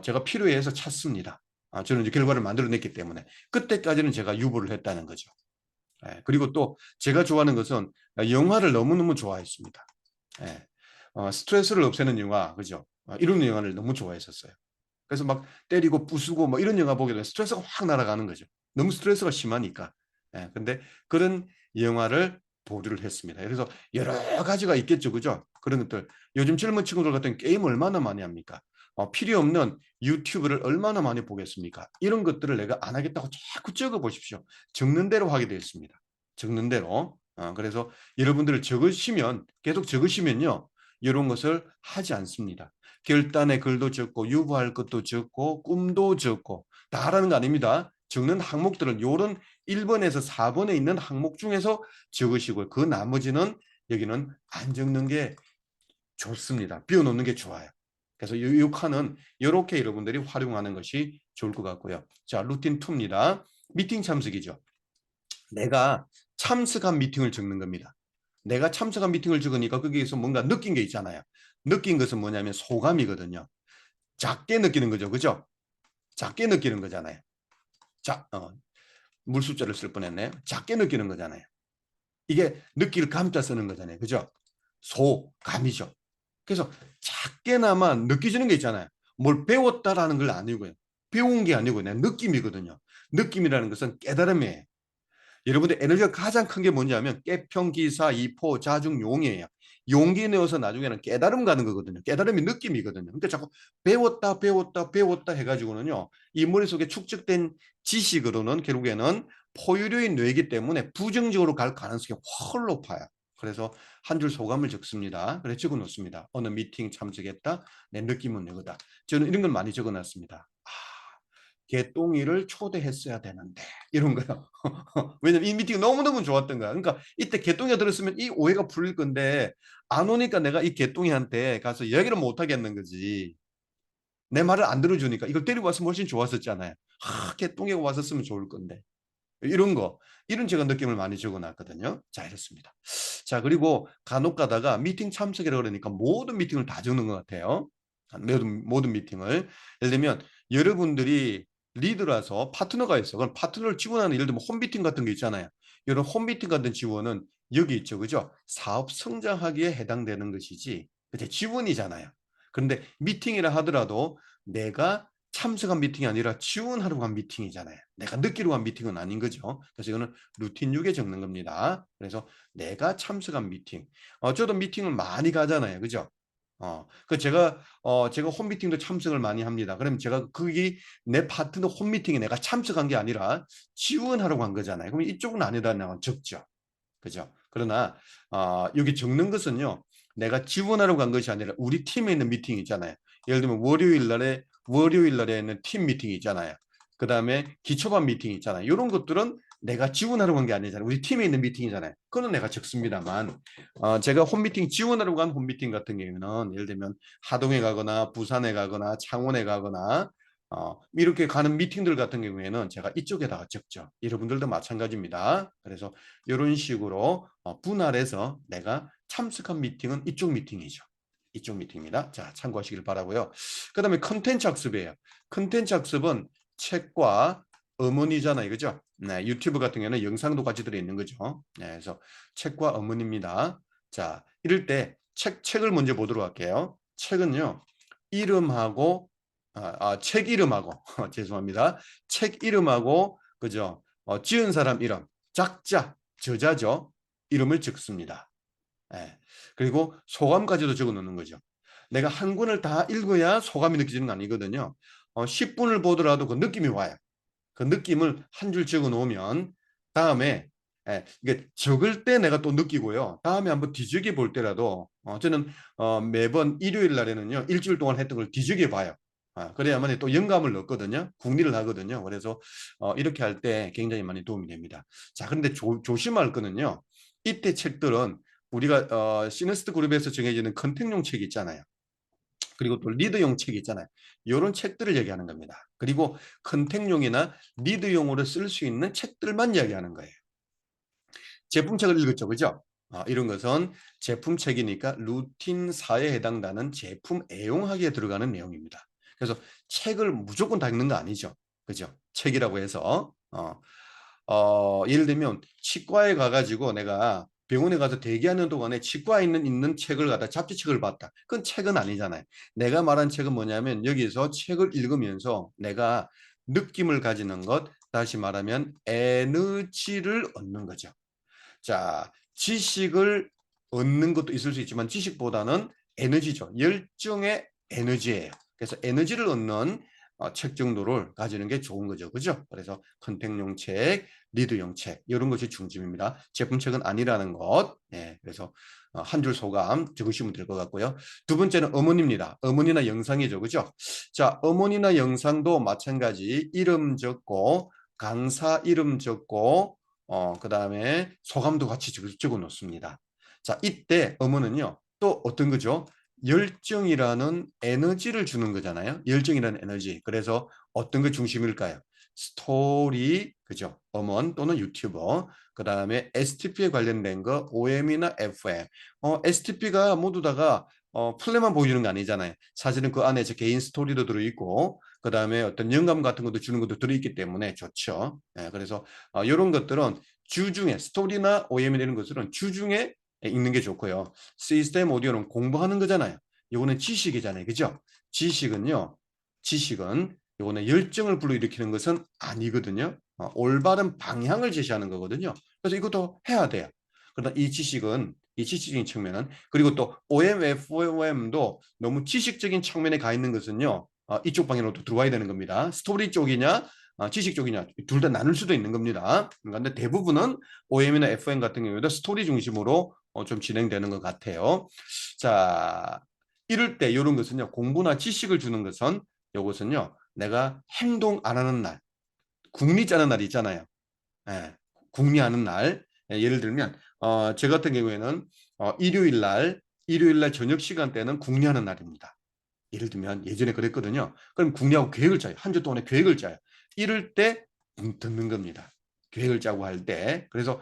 제가 필요해서 찾습니다. 저는 이제 결과를 만들어냈기 때문에 그때까지는 제가 유보를 했다는 거죠. 예, 그리고 또 제가 좋아하는 것은 영화를 너무너무 좋아했습니다. 예, 스트레스를 없애는 영화, 그죠? 이런 영화를 너무 좋아했었어요. 그래서 막 때리고 부수고 뭐 이런 영화 보게 되면 스트레스가 확 날아가는 거죠. 너무 스트레스가 심하니까. 예, 근데 그런 영화를 보류를 했습니다. 그래서 여러 가지가 있겠죠, 그죠? 그런 것들. 요즘 젊은 친구들 같은 게임 얼마나 많이 합니까? 필요 없는 유튜브를 얼마나 많이 보겠습니까? 이런 것들을 내가 안 하겠다고 자꾸 적어 보십시오. 적는 대로 하게 되어 있습니다. 적는 대로. 그래서 여러분들을 적으시면, 계속 적으시면요, 이런 것을 하지 않습니다. 결단의 글도 적고 유보할 것도 적고 꿈도 적고 다 하라는 거 아닙니다. 적는 항목들은 요런 1번에서 4번에 있는 항목 중에서 적으시고 그 나머지는 여기는 안 적는 게 좋습니다. 비워놓는 게 좋아요. 그래서 이 칸은 이렇게 여러분들이 활용하는 것이 좋을 것 같고요. 자, 루틴 2입니다. 미팅 참석이죠. 내가 참석한 미팅을 적는 겁니다. 내가 참석한 미팅을 적으니까 거기에서 뭔가 느낀 게 있잖아요. 느낀 것은 뭐냐면 소감이거든요. 작게 느끼는 거죠. 그죠? 작게 느끼는 거잖아요. 자, 물 숫자를 쓸 뻔했네요. 작게 느끼는 거잖아요. 이게 느낄 감자 쓰는 거잖아요. 그죠? 소감이죠. 그래서 작게나마 느껴지는 게 있잖아요. 뭘 배웠다라는 걸 아니고요. 배운 게 아니고 내 느낌이거든요. 느낌이라는 것은 깨달음이에요. 여러분들 에너지가 가장 큰 게 뭐냐면 깨평, 기사, 이포, 자중, 용이에요. 용기 내어서 나중에는 깨달음 가는 거거든요. 깨달음이 느낌이거든요. 그러니까 자꾸 배웠다, 배웠다, 배웠다 해가지고는요. 이 머릿속에 축적된 지식으로는 결국에는 포유류의 뇌이기 때문에 부정적으로 갈 가능성이 훨 높아요. 그래서 한 줄 소감을 적습니다. 그래 적어 놓습니다. 어느 미팅 참석했다. 내 느낌은 이거다. 저는 이런 걸 많이 적어 놨습니다. 개똥이를 초대했어야 되는데 이런 거요. 왜냐면 이 미팅이 너무너무 좋았던 거야. 그러니까 이때 개똥이가 들었으면 이 오해가 풀릴 건데 안 오니까 내가 이 개똥이한테 가서 이야기를 못 하겠는 거지. 내 말을 안 들어주니까 이걸 데리고 왔으면 훨씬 좋았었잖아요. 개똥이가 왔었으면 좋을 건데. 이런 거, 이런 제가 느낌을 많이 적어놨거든요. 자, 이렇습니다. 자, 그리고 간혹 가다가 미팅 참석이라 그러니까 모든 미팅을 다 적는 것 같아요. 모든 미팅을. 예를 들면 여러분들이 리더라서 파트너가 있어. 그럼 파트너를 지원하는 예를 들면 홈미팅 같은 게 있잖아요. 이런 홈미팅 같은 지원은 여기 있죠. 그죠? 사업 성장하기에 해당되는 것이지. 그치? 지원이잖아요. 그런데 미팅이라 하더라도 내가 참석한 미팅이 아니라 지원하러 간 미팅이잖아요. 내가 느끼러 간 미팅은 아닌 거죠. 그래서 이거는 루틴 6에 적는 겁니다. 그래서 내가 참석한 미팅. 저도 미팅을 많이 가잖아요. 그죠? 제가 홈미팅도 참석을 많이 합니다. 그러면 제가 거기 내 파트너 홈미팅에 내가 참석한 게 아니라 지원하러 간 거잖아요. 그럼 이쪽은 아니다라는 건 적죠. 그죠? 그러나 여기 적는 것은요. 내가 지원하러 간 것이 아니라 우리 팀에 있는 미팅이 있잖아요. 예를 들면 월요일 날에는 팀 미팅이 있잖아요. 그다음에 기초반 미팅이 있잖아요. 이런 것들은 내가 지원하러 간 게 아니잖아요. 우리 팀에 있는 미팅이잖아요. 그거는 내가 적습니다만 제가 홈미팅 지원하러 간 홈미팅 같은 경우는 예를 들면 하동에 가거나 부산에 가거나 창원에 가거나 이렇게 가는 미팅들 같은 경우에는 제가 이쪽에다가 적죠. 여러분들도 마찬가지입니다. 그래서 이런 식으로 분할해서 내가 참석한 미팅은 이쪽 미팅이죠. 이쪽 미팅입니다. 자, 참고하시길 바라고요. 그 다음에 컨텐츠 학습이에요. 컨텐츠 학습은 책과 어머니잖아요. 그죠? 네, 유튜브 같은 경우는 영상도 같이 들어있는 거죠. 네, 그래서 책과 어머니입니다. 자, 이럴 때 책을 먼저 보도록 할게요. 책은요, 이름하고 책 이름하고 죄송합니다. 책 이름하고 그죠? 지은 사람 이름, 작자, 저자죠. 이름을 적습니다. 예. 그리고 소감까지도 적어 놓는 거죠. 내가 한 권을 다 읽어야 소감이 느껴지는 건 아니거든요. 10분을 보더라도 그 느낌이 와요. 그 느낌을 한 줄 적어 놓으면 다음에 이게 적을 때 내가 또 느끼고요. 다음에 한번 뒤적여 볼 때라도 저는 매번 일요일 날에는요. 일주일 동안 했던 걸 뒤적여 봐요. 그래야만 또 영감을 얻거든요. 궁리를 하거든요. 그래서 이렇게 할 때 굉장히 많이 도움이 됩니다. 자, 그런데 조심할 거는요. 이때 책들은 우리가 시너스트 그룹에서 정해지는 컨택용 책이 있잖아요. 그리고 또 리드용 책이 있잖아요. 이런 책들을 얘기하는 겁니다. 그리고 컨택용이나 리드용으로 쓸 수 있는 책들만 이야기하는 거예요. 제품책을 읽었죠. 그죠? 이런 것은 제품책이니까 루틴 4에 해당되는 제품 애용하기에 들어가는 내용입니다. 그래서 책을 무조건 다 읽는 거 아니죠. 그죠? 책이라고 해서 예를 들면 치과에 가가지고 내가 병원에 가서 대기하는 동안에 치과에 있는 책을 갖다 잡지책을 봤다. 그건 책은 아니잖아요. 내가 말한 책은 뭐냐면 여기서 책을 읽으면서 내가 느낌을 가지는 것, 다시 말하면 에너지를 얻는 거죠. 자, 지식을 얻는 것도 있을 수 있지만 지식보다는 에너지죠. 열정의 에너지예요. 그래서 에너지를 얻는 책 정도를 가지는 게 좋은 거죠. 그죠? 그래서 컨택용 책, 리드용 책 이런 것이 중심입니다. 제품책은 아니라는 것. 네, 그래서 한 줄 소감 적으시면 될 것 같고요. 두 번째는 어머니입니다. 어머니나 영상이죠. 그죠? 자, 어머니나 영상도 마찬가지 이름 적고 강사 이름 적고 그 다음에 소감도 같이 적어 놓습니다. 자, 이때 어머는요, 또 어떤 거죠? 열정이라는 에너지를 주는 거잖아요. 열정이라는 에너지. 그래서 어떤 게 중심일까요? 스토리, 그죠? 어먼 또는 유튜버. 그 다음에 STP에 관련된 거, OM이나 FM. STP가 모두 다가 플레만 보여주는 거 아니잖아요. 사실은 그 안에 제 개인 스토리도 들어있고, 그 다음에 어떤 영감 같은 것도 주는 것도 들어있기 때문에 좋죠. 네, 그래서 이런 것들은 주중에 스토리나 OM이 되는 것들은 주중에 읽는 게 좋고요. 시스템 오디오는 공부하는 거잖아요. 이거는 지식이잖아요. 그죠? 지식은요. 지식은 요거는 열정을 불러일으키는 것은 아니거든요. 올바른 방향을 제시하는 거거든요. 그래서 이것도 해야 돼요. 그러나 이 지식은 이 지식적인 측면은 그리고 또 OM, FOM도 너무 지식적인 측면에 가 있는 것은요. 이쪽 방향으로 또 들어와야 되는 겁니다. 스토리 쪽이냐 지식 쪽이냐 둘 다 나눌 수도 있는 겁니다. 그런데 대부분은 OM이나 FM 같은 경우에도 스토리 중심으로 좀 진행되는 것 같아요. 자, 이럴 때 이런 것은요. 공부나 지식을 주는 것은 요것은요. 내가 행동 안 하는 날, 궁리 짜는 날 있잖아요. 예, 궁리하는 날. 예를 들면 저 같은 경우에는 일요일 날 저녁 시간대는 궁리하는 날입니다. 예를 들면 예전에 그랬거든요. 그럼 궁리하고 계획을 짜요. 한 주 동안의 계획을 짜요. 이럴 때 듣는 겁니다. 계획을 짜고 할 때. 그래서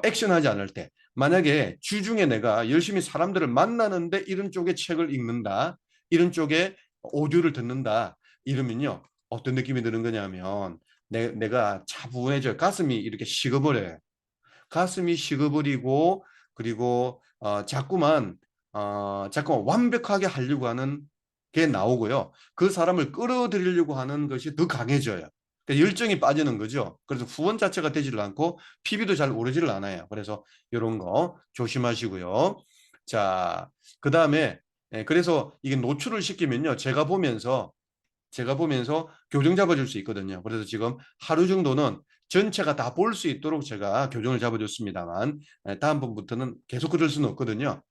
액션하지 않을 때. 만약에 주중에 내가 열심히 사람들을 만나는데 이런 쪽의 책을 읽는다. 이런 쪽에 오디오를 듣는다. 이러면요. 어떤 느낌이 드는 거냐면 내가 차분해져요. 가슴이 이렇게 식어버려요. 가슴이 식어버리고 그리고 자꾸만 완벽하게 하려고 하는 게 나오고요. 그 사람을 끌어들이려고 하는 것이 더 강해져요. 그러니까 열정이 빠지는 거죠. 그래서 후원 자체가 되지를 않고 PB도 잘 오르지를 않아요. 그래서 이런 거 조심하시고요. 자, 그 다음에 그래서 이게 노출을 시키면요. 제가 보면서 교정 잡아줄 수 있거든요. 그래서 지금 하루 정도는 전체가 다 볼 수 있도록 제가 교정을 잡아줬습니다만 다음번부터는 계속 그럴 수는 없거든요.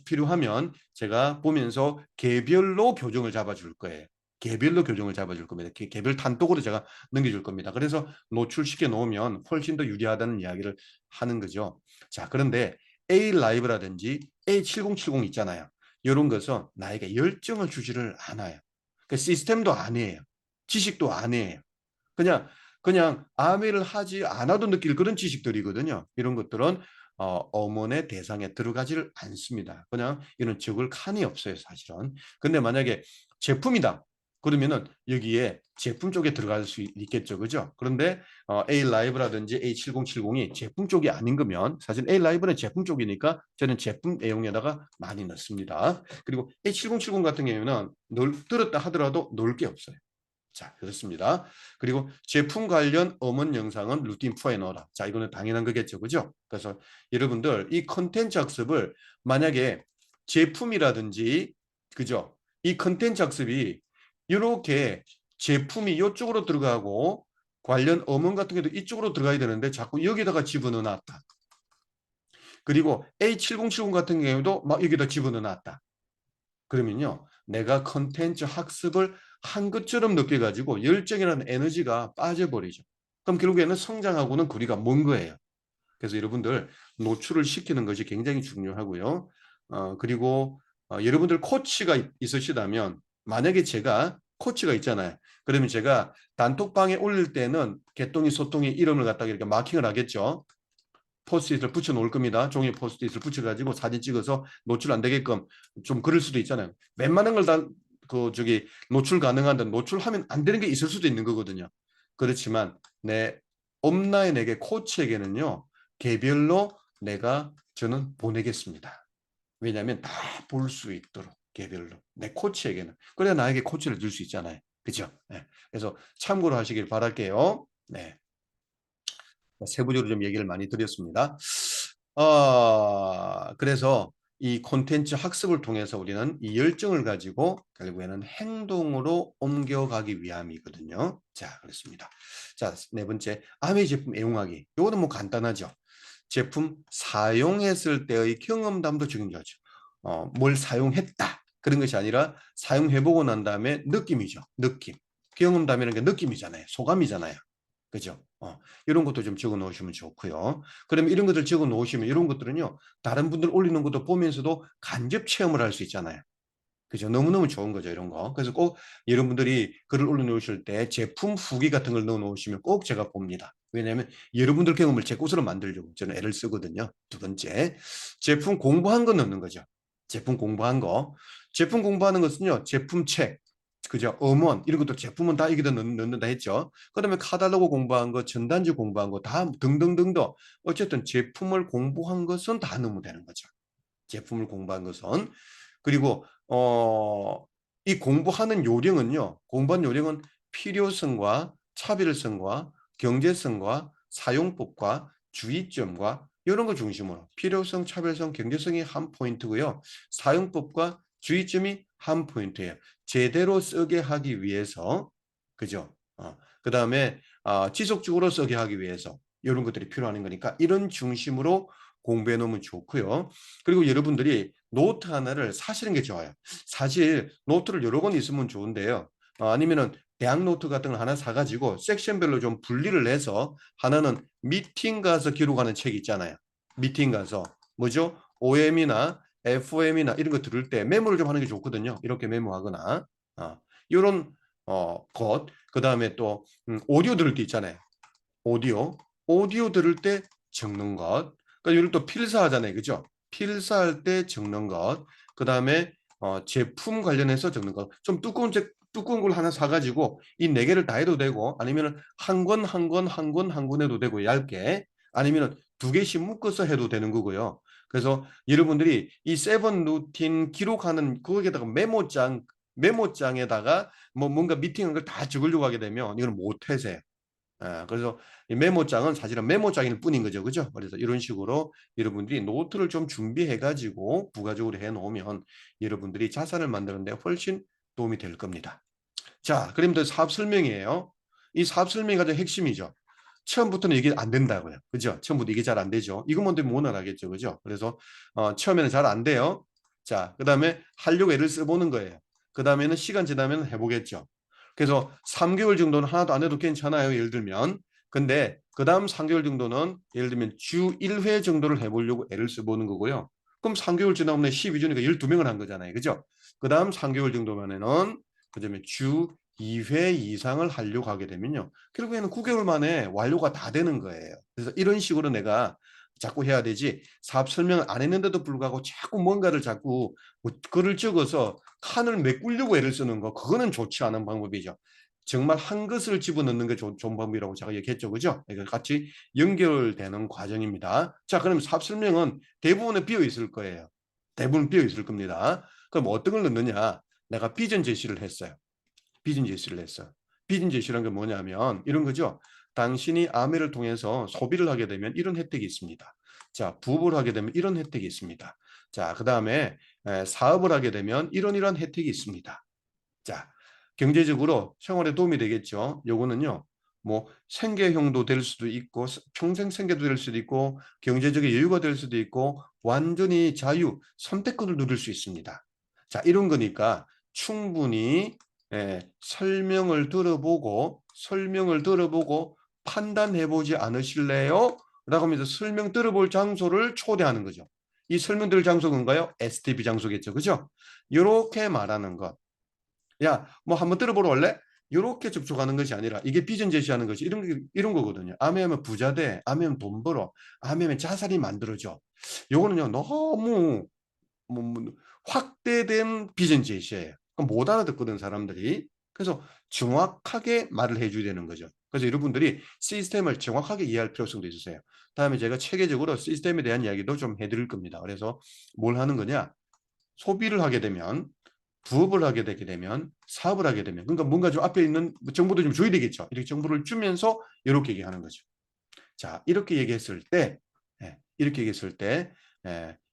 필요하면 제가 보면서 개별로 교정을 잡아줄 거예요. 개별로 교정을 잡아줄 겁니다. 개별 단독으로 제가 넘겨줄 겁니다. 그래서 노출시켜 놓으면 훨씬 더 유리하다는 이야기를 하는 거죠. 자, 그런데 A 라이브라든지 A7070 있잖아요. 이런 것은 나에게 열정을 주지를 않아요. 그 시스템도 아니에요. 지식도 아니에요. 그냥 아메를 하지 않아도 느낄 그런 지식들이거든요. 이런 것들은 어머니의 대상에 들어가지를 않습니다. 그냥 이런 적을 칸이 없어요, 사실은. 근데 만약에 제품이다. 그러면은 여기에 제품 쪽에 들어갈 수 있겠죠, 그죠? 그런데 A 라이브라든지 A7070이 제품 쪽이 아닌 거면 사실 A 라이브는 제품 쪽이니까 저는 제품 내용에다가 많이 넣습니다. 그리고 A7070 같은 경우는 들었다 하더라도 넣을 게 없어요. 자, 그렇습니다. 그리고 제품 관련 음원 영상은 루틴 4에 넣어라. 자, 이거는 당연한 거겠죠. 그죠? 그래서 여러분들 이 컨텐츠 학습을 만약에 제품이라든지 그죠? 이 컨텐츠 학습이 이렇게 제품이 이쪽으로 들어가고 관련 음원 같은 게도 이쪽으로 들어가야 되는데 자꾸 여기다가 집어넣어 놨다. 그리고 A7070 같은 경우도 막 여기다 집어넣어 놨다. 그러면요. 내가 컨텐츠 학습을 한 것처럼 느껴가지고 열정이라는 에너지가 빠져버리죠. 그럼 결국에는 성장하고는 거리가 먼 거예요. 그래서 여러분들 노출을 시키는 것이 굉장히 중요하고요. 그리고 여러분들 코치가 있으시다면 만약에 제가 코치가 있잖아요. 그러면 제가 단톡방에 올릴 때는 개똥이 소똥이 이름을 갖다가 이렇게 마킹을 하겠죠. 포스트잇을 붙여 놓을 겁니다. 종이 포스트잇을 붙여가지고 사진 찍어서 노출 안 되게끔 좀 그럴 수도 있잖아요. 웬만한 걸 다 노출 가능한데 노출하면 안 되는 게 있을 수도 있는 거거든요. 그렇지만 내 업라인에게 코치에게는요 개별로 저는 보내겠습니다. 왜냐하면 다 볼 수 있도록 개별로 내 코치에게는 그래야 나에게 코치를 줄 수 있잖아요. 그죠? 네. 그래서 참고로 하시길 바랄게요. 네. 세부적으로 좀 얘기를 많이 드렸습니다. 그래서 이 콘텐츠 학습을 통해서 우리는 이 열정을 가지고 결국에는 행동으로 옮겨가기 위함이거든요. 자, 그렇습니다. 자, 네 번째, 아메 제품 애용하기. 이거는 뭐 간단하죠. 제품 사용했을 때의 경험담도 중요하죠. 뭘 사용했다. 그런 것이 아니라 사용해보고 난 다음에 느낌이죠. 느낌. 경험담이라는 게 느낌이잖아요. 소감이잖아요. 그죠? 이런 것도 좀 적어 놓으시면 좋고요. 그러면 이런 것들 적어 놓으시면 이런 것들은요, 다른 분들 올리는 것도 보면서도 간접 체험을 할 수 있잖아요. 그죠? 너무너무 좋은 거죠, 이런 거. 그래서 꼭 여러분들이 글을 올려놓으실 때 제품 후기 같은 걸 넣어 놓으시면 꼭 제가 봅니다. 왜냐하면 여러분들 경험을 제 것으로 만들려고 저는 애를 쓰거든요. 두 번째, 제품 공부한 거 넣는 거죠. 제품 공부한 거. 제품 공부하는 것은요, 제품 책, 그죠? 음원, 이런 것도 제품은 다 여기다 넣는다 했죠. 그 다음에 카탈로그 공부한 거, 전단지 공부한 거, 다 등등등등. 어쨌든 제품을 공부한 것은 다 넣으면 되는 거죠. 제품을 공부한 것은. 그리고 이 공부하는 요령은요. 공부한 요령은 필요성과 차별성과 경제성과 사용법과 주의점과 이런 거 중심으로 필요성, 차별성, 경제성이 한 포인트고요. 사용법과 주의점이 한 포인트예요. 제대로 쓰게 하기 위해서 그죠? 그 다음에 지속적으로 쓰게 하기 위해서 이런 것들이 필요한 거니까 이런 중심으로 공부해 놓으면 좋고요. 그리고 여러분들이 노트 하나를 사시는 게 좋아요. 사실 노트를 여러 권 있으면 좋은데요. 아니면은 대학 노트 같은 거 하나 사가지고 섹션별로 좀 분리를 해서 하나는 미팅 가서 기록하는 책 있잖아요. 미팅 가서 뭐죠? OM이나 FOM이나 이런 거 들을 때 메모를 좀 하는 게 좋거든요. 이렇게 메모하거나 이런 것. 그 다음에 또 오디오 들을 때 있잖아요. 오디오 들을 때 적는 것. 그러니까 이걸 또 필사하잖아요. 그죠? 필사할 때 적는 것. 그 다음에 제품 관련해서 적는 것. 좀 두꺼운 걸 하나 사가지고 이 네 개를 다 해도 되고 아니면은 한 권, 한 권, 한 권, 한 권 해도 되고 얇게 아니면은 두 개씩 묶어서 해도 되는 거고요. 그래서 여러분들이 이 세븐 루틴 기록하는 거기에다가 메모장에다가 뭐 뭔가 미팅한 걸 다 적으려고 하게 되면 이건 못 해세요. 그래서 이 메모장은 사실은 메모장일 뿐인 거죠. 그죠? 그래서 이런 식으로 여러분들이 노트를 좀 준비해 가지고 부가적으로 해 놓으면 여러분들이 자산을 만드는데 훨씬 도움이 될 겁니다. 자, 그럼 사업 설명이에요. 이 사업 설명이 가장 핵심이죠. 처음부터는 이게 안 된다고요. 그죠? 처음부터 이게 잘 안 되죠. 이것만 되면 못 하겠죠. 그죠? 그래서 처음에는 잘 안 돼요. 자, 그다음에 하려고 애를 써보는 거예요. 그다음에는 시간 지나면 해보겠죠. 그래서 3개월 정도는 하나도 안 해도 괜찮아요. 예를 들면. 근데 그다음 3개월 정도는 예를 들면 주 1회 정도를 해보려고 애를 써보는 거고요. 그럼 3개월 지나면 12주니까 12명을 한 거잖아요. 그죠? 그다음 3개월 정도만에는 그다음에 주 2회 이상을 하려고 하게 되면요. 결국에는 9개월 만에 완료가 다 되는 거예요. 그래서 이런 식으로 내가 자꾸 해야 되지 사업 설명을 안 했는데도 불구하고 자꾸 뭔가를 자꾸 뭐 글을 적어서 칸을 메꾸려고 애를 쓰는 거 그거는 좋지 않은 방법이죠. 정말 한 것을 집어넣는 게 좋은 방법이라고 제가 얘기했죠. 그죠? 이거 같이 연결되는 과정입니다. 자, 그럼 사업 설명은 대부분은 비어 있을 거예요. 대부분 비어 있을 겁니다. 그럼 어떤 걸 넣느냐? 내가 비전 제시를 했어요. 비전 제시를 했어. 비전 제시란 게 뭐냐면 이런 거죠. 당신이 아메를 통해서 소비를 하게 되면 이런 혜택이 있습니다. 자, 부업을 하게 되면 이런 혜택이 있습니다. 자, 그 다음에 사업을 하게 되면 이런 혜택이 있습니다. 자, 경제적으로 생활에 도움이 되겠죠. 요거는요. 뭐 생계형도 될 수도 있고 평생 생계도 될 수도 있고 경제적인 여유가 될 수도 있고 완전히 선택권을 누릴 수 있습니다. 자, 이런 거니까 충분히 설명을 들어보고 판단해 보지 않으실래요? 라고 하면서 설명 들어볼 장소를 초대하는 거죠. 이 설명 들을 장소가 뭔가요? STP 장소겠죠. 그죠? 이렇게 말하는 것. 야, 뭐 한번 들어보러 올래? 이렇게 접촉하는 것이 아니라 이게 비전 제시하는 것이 이런 거거든요. 아메하면 부자 돼. 아메하면 돈 벌어. 아메하면 자산이 만들어져. 요거는요, 너무 뭐 확대된 비전 제시예요. 못 알아듣거든, 사람들이. 그래서 정확하게 말을 해줘야 되는 거죠. 그래서 여러분들이 시스템을 정확하게 이해할 필요성도 있으세요. 다음에 제가 체계적으로 시스템에 대한 이야기도 좀 해드릴 겁니다. 그래서 뭘 하는 거냐? 소비를 하게 되면 부업을 하게 되게 되면 사업을 하게 되면 그러니까 뭔가 좀 앞에 있는 정보도 좀 줘야 되겠죠. 이렇게 정보를 주면서 이렇게 얘기하는 거죠. 자, 이렇게 얘기했을 때 이렇게 얘기했을 때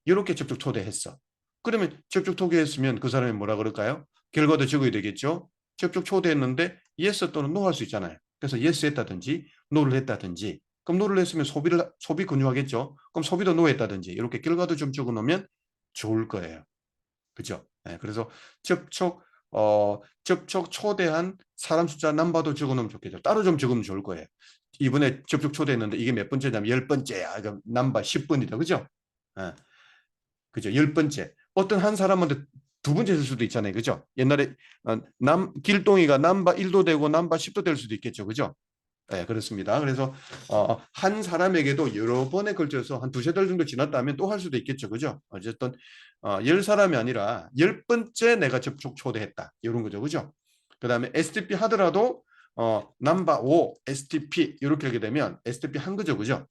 이렇게 접촉 초대했어. 그러면 접촉 초대했으면 그 사람이 뭐라 그럴까요? 결과도 적어야 되겠죠. 접촉 초대했는데 yes 또는 no 할 수 있잖아요. 그래서 yes 했다든지 no를 했다든지 그럼 no를 했으면 소비 근유하겠죠. 그럼 소비도 no 했다든지 이렇게 결과도 좀 적어 놓으면 좋을 거예요. 그죠? 그래서 접촉 접촉 초대한 사람 숫자 넘버도 적어놓으면 좋겠죠. 따로 좀 적으면 좋을 거예요. 이번에 접촉 초대했는데 이게 몇 번째냐면 10번째야. 그럼 넘버 10번이다. 그죠? 예, 그죠? 10번째. 어떤 한 사람한테 두 번째 될 수도 있잖아요. 그죠? 옛날에 길동이가 넘버 1도 되고 넘버 10도 될 수도 있겠죠. 그죠? 네, 그렇습니다. 그래서 한 사람에게도 여러 번에 걸쳐서 한 두세 달 정도 지났다면 또 할 수도 있겠죠. 그죠? 어쨌든 10사람이 아니라 10번째 내가 접촉 초대했다. 이런 거죠. 그죠? 그다음에 STP 하더라도 넘버 5 STP 이렇게 하게 되면 STP 한 거죠. 그죠?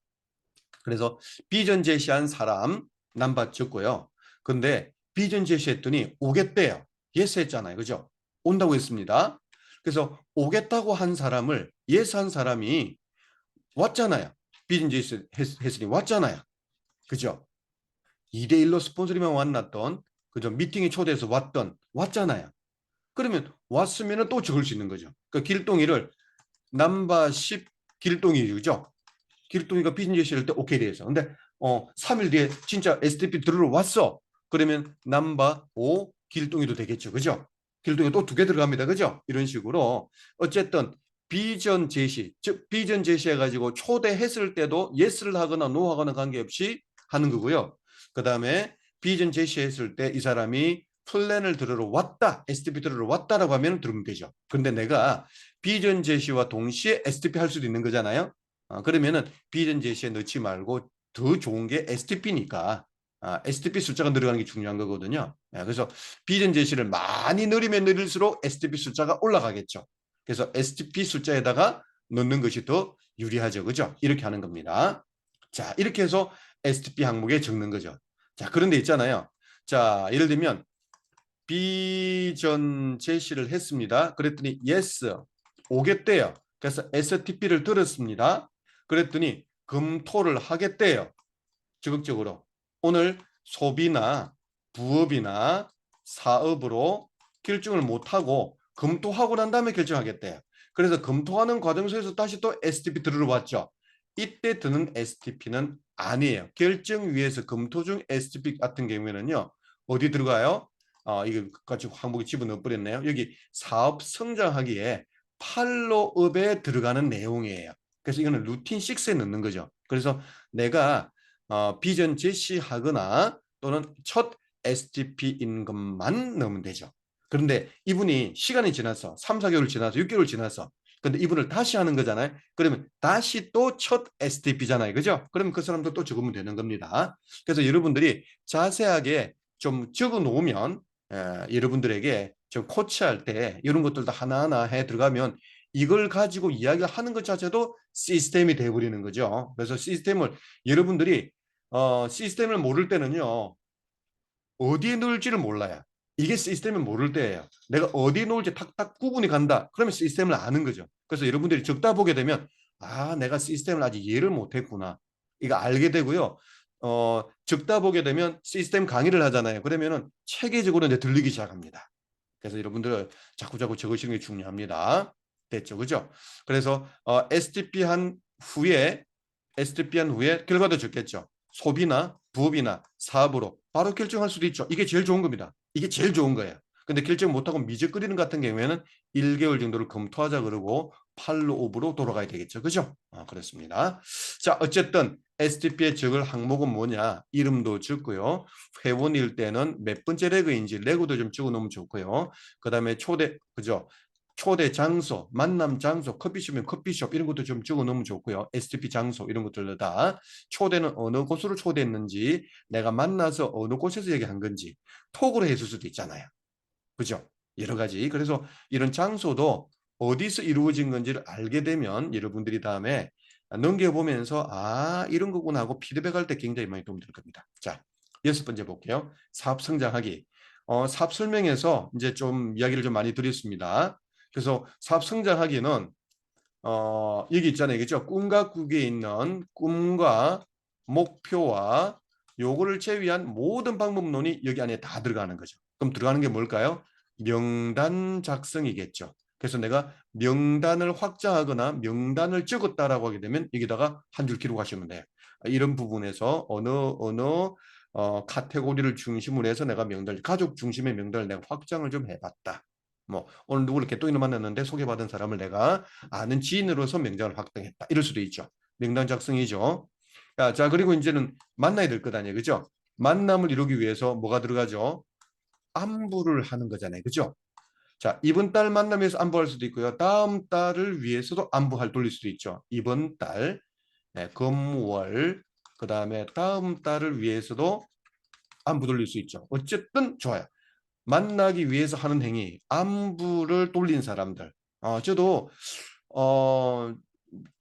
그래서 비전 제시한 사람 넘버 적고요. 근데 비전 제시했더니 오겠대요. 예스 했잖아요. 그죠? 온다고 했습니다. 그래서 오겠다고 한 사람을 예스 한 사람이 왔잖아요. 비즈니스 했으니 왔잖아요. 그죠? 2대1로 스폰서링만 만났던 그죠? 미팅에 초대해서 왔잖아요. 그러면 왔으면 또 적을 수 있는 거죠. 그 길동이를 넘버 10 길동이죠. 길동이가 비즈니스 할 때 오케이 돼서. 근데 3일 뒤에 진짜 SDP 들어왔어. 그러면 넘버 5 길동이도 되겠죠. 그죠? 길동이 또 2개 들어갑니다. 그죠? 이런 식으로 어쨌든 비전 제시, 즉 비전 제시해가지고 초대했을 때도 예스를 하거나 노 하거나 관계없이 하는 거고요. 그 다음에 비전 제시했을 때 이 사람이 플랜을 들으러 왔다, SDP 들으러 왔다라고 하면 들으면 되죠. 그런데 내가 비전 제시와 동시에 SDP 할 수도 있는 거잖아요. 그러면은 비전 제시에 넣지 말고 더 좋은 게 STP니까 STP 숫자가 늘어가는 게 중요한 거거든요. 그래서 비전 제시를 많이 늘리면 늘릴수록 STP 숫자가 올라가겠죠. 그래서 STP 숫자에다가 넣는 것이 더 유리하죠. 그죠? 이렇게 하는 겁니다. 자, 이렇게 해서 STP 항목에 적는 거죠. 자, 그런데 있잖아요. 자, 예를 들면 비전 제시를 했습니다. 그랬더니 yes 오겠대요. 그래서 STP를 들었습니다. 그랬더니 검토를 하겠대요. 적극적으로. 오늘 소비나 부업이나 사업으로 결정을 못하고 검토하고 난 다음에 결정하겠대요. 그래서 검토하는 과정 속에서 다시 또 STP 들어왔죠. 이때 드는 STP는 아니에요. 결정위에서 검토 중 STP 같은 경우에는요. 어디 들어가요? 이거 같이 항목에 집어넣어 버렸네요. 여기 사업 성장하기에 팔로업에 들어가는 내용이에요. 그래서 이거는 루틴 6에 넣는 거죠. 그래서 내가 비전 제시하거나 또는 첫 STP인 것만 넣으면 되죠. 그런데 이분이 시간이 지나서 3, 4개월 지나서 6개월 지나서 근데 이분을 다시 하는 거잖아요. 그러면 다시 또 첫 STP잖아요. 그죠? 그러면 그 사람도 또 적으면 되는 겁니다. 그래서 여러분들이 자세하게 좀 적어 놓으면 여러분들에게 좀 코치할 때 이런 것들도 하나하나 해 들어가면 이걸 가지고 이야기를 하는 것 자체도 시스템이 돼버리는 거죠. 그래서 시스템을 여러분들이 시스템을 모를 때는요. 어디에 놓을지를 몰라요. 이게 시스템을 모를 때예요. 내가 어디에 놓을지 탁탁 구분이 간다. 그러면 시스템을 아는 거죠. 그래서 여러분들이 적다 보게 되면 내가 시스템을 아직 이해를 못했구나. 이거 알게 되고요. 적다 보게 되면 시스템 강의를 하잖아요. 그러면은 체계적으로 이제 들리기 시작합니다. 그래서 여러분들 자꾸자꾸 적으시는 게 중요합니다. 됐죠, 그죠? 그래서 STP 한 후에 결과도 적겠죠. 소비나 부업이나 사업으로 바로 결정할 수도 있죠. 이게 제일 좋은 겁니다. 이게 제일 좋은 거예요. 근데 결정 못하고 미적거리는 같은 경우에는 1개월 정도를 검토하자 그러고 팔로업으로 돌아가야 되겠죠. 그죠? 그렇습니다. 자, 어쨌든 STP에 적을 항목은 뭐냐? 이름도 적고요. 회원일 때는 몇 번째 레그인지 레고도 좀 적어 놓으면 좋고요. 그 다음에 그죠? 초대 장소, 만남 장소, 커피숍이면 커피숍 이런 것도 좀 적어 놓으면 좋고요. STP 장소 이런 것들도 다 초대는 어느 곳으로 초대했는지 내가 만나서 어느 곳에서 얘기한 건지 톡으로 해줄 수도 있잖아요. 그죠? 여러 가지. 그래서 이런 장소도 어디서 이루어진 건지를 알게 되면 여러분들이 다음에 넘겨보면서 이런 거구나 하고 피드백할 때 굉장히 많이 도움될 겁니다. 자, 6번째 볼게요. 사업 성장하기. 사업 설명에서 이제 좀 이야기를 좀 많이 드렸습니다. 그래서 사업 성장하기는 여기 있잖아요. 그죠? 꿈과 국에 있는 꿈과 목표와 요거를 제외한 모든 방법론이 여기 안에 다 들어가는 거죠. 그럼 들어가는 게 뭘까요? 명단 작성이겠죠. 그래서 내가 명단을 확장하거나 명단을 적었다라고 하게 되면 여기다가 한 줄 기록하시면 돼요. 이런 부분에서 어느 카테고리를 중심으로 해서 내가 가족 중심의 명단을 내가 확장을 좀 해봤다. 뭐 오늘 누구를 개똥이를 만났는데 소개받은 사람을 내가 아는 지인으로서 명단을 확정했다. 이럴 수도 있죠. 명단 작성이죠. 자, 그리고 이제는 만나야 될 것 아니에요. 그죠? 만남을 이루기 위해서 뭐가 들어가죠? 안부를 하는 거잖아요. 그죠? 자, 이번 달 만남에서 안부할 수도 있고요. 다음 달을 위해서도 안부할 돌릴 수도 있죠. 이번 달, 금월, 그 다음에 다음 달을 위해서도 안부 돌릴 수 있죠. 어쨌든 좋아요. 만나기 위해서 하는 행위, 안부를 돌린 사람들. 저도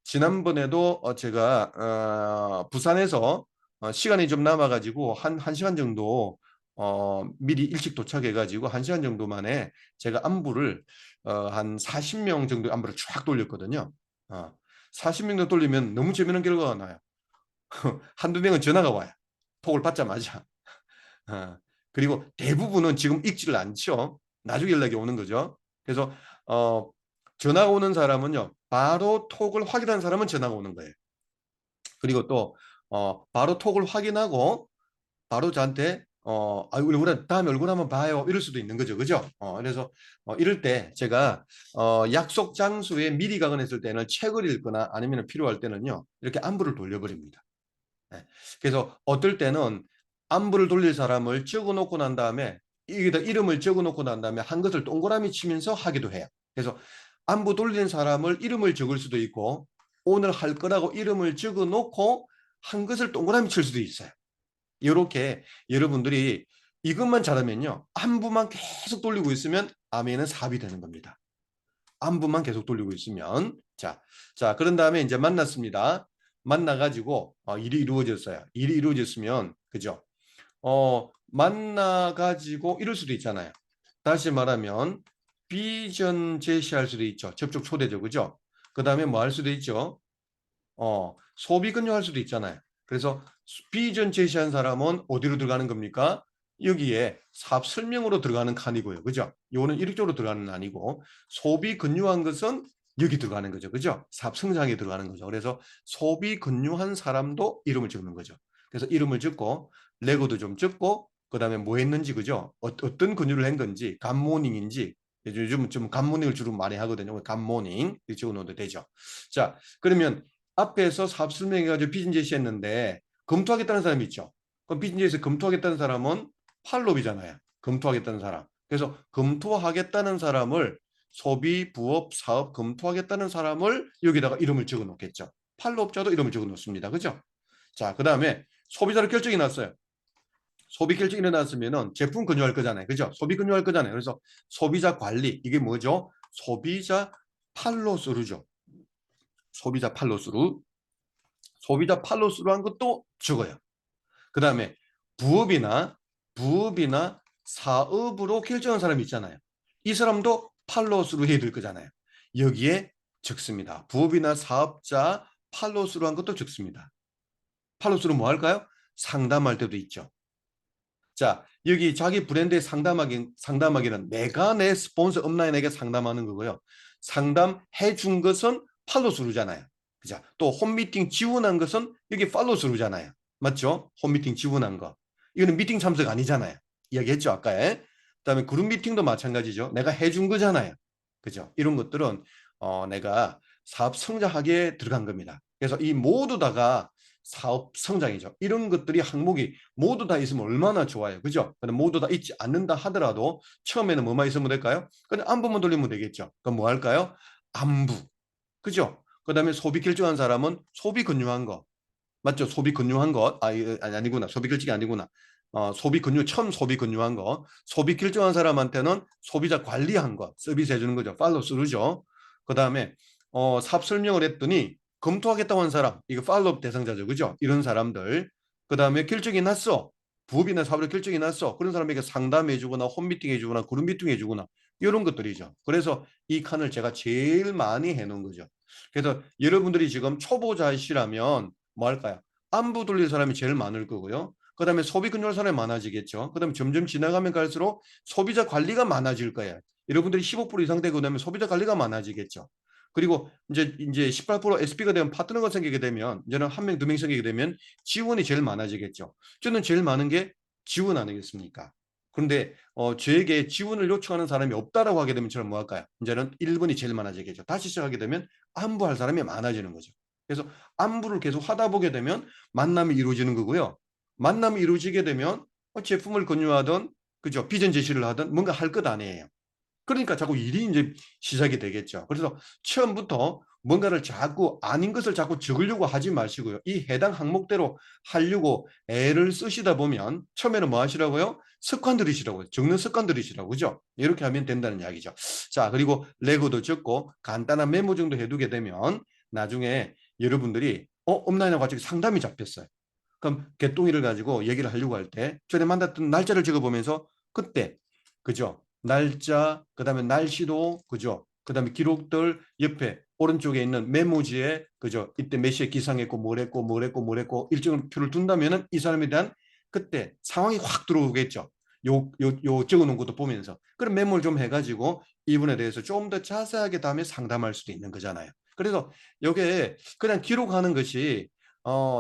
지난번에도 제가 부산에서 시간이 좀 남아가지고 한 시간 정도 미리 일찍 도착해가지고 1시간 정도 만에 제가 안부를 한 40명 정도 안부를 쫙 돌렸거든요. 40명 정도 돌리면 너무 재미난 결과가 나요. 한두 명은 전화가 와요. 톡을 받자마자. 어, 그리고 대부분은 지금 읽지를 않죠. 나중에 연락이 오는 거죠. 그래서 전화가 오는 사람은요, 바로 톡을 확인한 사람은 전화가 오는 거예요. 그리고 또 바로 톡을 확인하고 바로 저한테 우리 다음에 얼굴 한번 봐요 이럴 수도 있는 거죠. 그죠? 그래서 이럴 때 제가 약속 장소에 미리 가거했을 때는 책을 읽거나 아니면 필요할 때는요, 이렇게 안부를 돌려버립니다. 네. 그래서 어떨 때는 안부를 돌릴 사람을 적어 놓고 난 다음에 여기다 이름을 적어 놓고 난 다음에 한 것을 동그라미 치면서 하기도 해요. 그래서 안부 돌리는 사람을 이름을 적을 수도 있고, 오늘 할 거라고 이름을 적어 놓고 한 것을 동그라미 칠 수도 있어요. 이렇게 여러분들이 이것만 잘하면요, 안부만 계속 돌리고 있으면 아멘은 사업이 되는 겁니다. 안부만 계속 돌리고 있으면. 자, 그런 다음에 이제 만났습니다. 만나가지고 일이 이루어졌어요. 일이 이루어졌으면, 그죠? 만나가지고 이럴 수도 있잖아요. 다시 말하면 비전 제시할 수도 있죠. 접촉 초대죠, 그죠? 그 다음에 뭐 할 수도 있죠. 소비 근요할 수도 있잖아요. 그래서 비전 제시한 사람은 어디로 들어가는 겁니까? 여기에 사업 설명으로 들어가는 칸이고요. 그죠? 이거는 이쪽으로 들어가는 건 아니고, 소비 근요한 것은 여기 들어가는 거죠. 그죠? 사업 성장에 들어가는 거죠. 그래서 소비 근요한 사람도 이름을 적는 거죠. 그래서 이름을 적고, 레고도 좀 적고, 그 다음에 뭐 했는지, 그죠? 어떤 근유를 한 건지, 감모닝인지, 요즘 좀 감모닝을 주로 많이 하거든요. 감모닝, 적어 놓어도 되죠. 자, 그러면 앞에서 사업 설명해가지고 비전 제시했는데 검토하겠다는 사람이 있죠. 그럼 비전 제시에서 검토하겠다는 사람은 팔로비잖아요. 검토하겠다는 사람. 그래서 검토하겠다는 사람을 소비, 부업, 사업 검토하겠다는 사람을 여기다가 이름을 적어 놓겠죠. 팔로업자도 이름을 적어 놓습니다. 그죠? 자, 그 다음에 소비자로 결정이 났어요. 소비 결정이 일어났으면은 제품 근요할 거잖아요. 그죠? 소비 근요할 거잖아요. 그래서 소비자 관리, 이게 뭐죠? 소비자 팔로스루죠. 소비자 팔로스루. 소비자 팔로스루 한 것도 적어요. 그 다음에 부업이나 사업으로 결정한 사람이 있잖아요. 이 사람도 팔로스루 해야 될 거잖아요. 여기에 적습니다. 부업이나 사업자 팔로스루 한 것도 적습니다. 팔로스루 뭐 할까요? 상담할 때도 있죠. 자, 여기 자기 브랜드에 상담하기는 내가 내 스폰서 업라인에게 상담하는 거고요. 상담해 준 것은 팔로스루잖아요. 그죠? 또 홈미팅 지원한 것은 여기 팔로스루잖아요. 맞죠? 홈미팅 지원한 거. 이거는 미팅 참석 아니잖아요. 이야기했죠, 아까에. 그다음에 그룹 미팅도 마찬가지죠. 내가 해준 거잖아요. 그죠? 이런 것들은 내가 사업 성장하게 들어간 겁니다. 그래서 이 모두 다가 사업 성장이죠. 이런 것들이 항목이 모두 다 있으면 얼마나 좋아요. 그죠? 근데 모두 다 있지 않는다 하더라도 처음에는 뭐만 있으면 될까요? 그냥 안부만 돌리면 되겠죠. 그럼 뭐 할까요? 안부. 그죠? 그 다음에 소비 결정한 사람은 소비 근유한 거. 맞죠? 소비 근유한 것. 아니구나. 소비 결정이 아니구나. 소비 근유, 처음 소비 근유한 거. 소비 결정한 사람한테는 소비자 관리한 거. 서비스 해주는 거죠. 팔로우 스루죠. 그 다음에 사업 설명을 했더니 검토하겠다고 한 사람. 이거 팔로우 대상자죠. 그죠? 이런 사람들. 그 다음에 결정이 났어. 부업이나 사업으로 결정이 났어. 그런 사람에게 상담해 주거나 홈미팅 해주거나 그룹 미팅 해주거나 이런 것들이죠. 그래서 이 칸을 제가 제일 많이 해놓은 거죠. 그래서 여러분들이 지금 초보자시라면 뭐 할까요? 안부 돌릴 사람이 제일 많을 거고요. 그 다음에 소비 근절 사람이 많아지겠죠. 그 다음에 점점 지나가면 갈수록 소비자 관리가 많아질 거예요. 여러분들이 15% 이상 되고 나면 소비자 관리가 많아지겠죠. 그리고 이제 18% SP가 되면 파트너가 생기게 되면 이제는 한 명, 두 명 생기게 되면 지원이 제일 많아지겠죠. 저는 제일 많은 게 지원 아니겠습니까? 그런데 저에게 지원을 요청하는 사람이 없다라고 하게 되면 저는 뭐 할까요? 이제는 1번이 제일 많아지겠죠. 다시 시작하게 되면 안부할 사람이 많아지는 거죠. 그래서 안부를 계속 하다 보게 되면 만남이 이루어지는 거고요. 만남이 이루어지게 되면 제품을 권유하든 그죠? 비전 제시를 하든 뭔가 할 것 아니에요. 그러니까 자꾸 일이 이제 시작이 되겠죠. 그래서 처음부터 뭔가를 자꾸 아닌 것을 자꾸 적으려고 하지 마시고요. 이 해당 항목대로 하려고 애를 쓰시다 보면 처음에는 뭐 하시라고요? 습관 들이시라고요. 적는 습관 들이시라고. 그죠? 이렇게 하면 된다는 이야기죠. 자, 그리고 레고도 적고 간단한 메모 정도 해두게 되면 나중에 여러분들이 업라인하고 같이 상담이 잡혔어요. 그럼 개똥이를 가지고 얘기를 하려고 할 때 전에 만났던 날짜를 적어보면서 그때 그죠? 날짜 그다음에 날씨도 그죠? 그다음에 기록들 옆에 오른쪽에 있는 메모지에 그죠? 이때 몇 시에 기상했고 뭘 했고 뭘 했고 뭘 했고 일정 표를 둔다면은 이 사람에 대한 그때 상황이 확 들어오겠죠. 요 적어놓은 것도 보면서 그런 메모를 좀 해가지고 이분에 대해서 좀 더 자세하게 다음에 상담할 수도 있는 거잖아요. 그래서 이게 그냥 기록하는 것이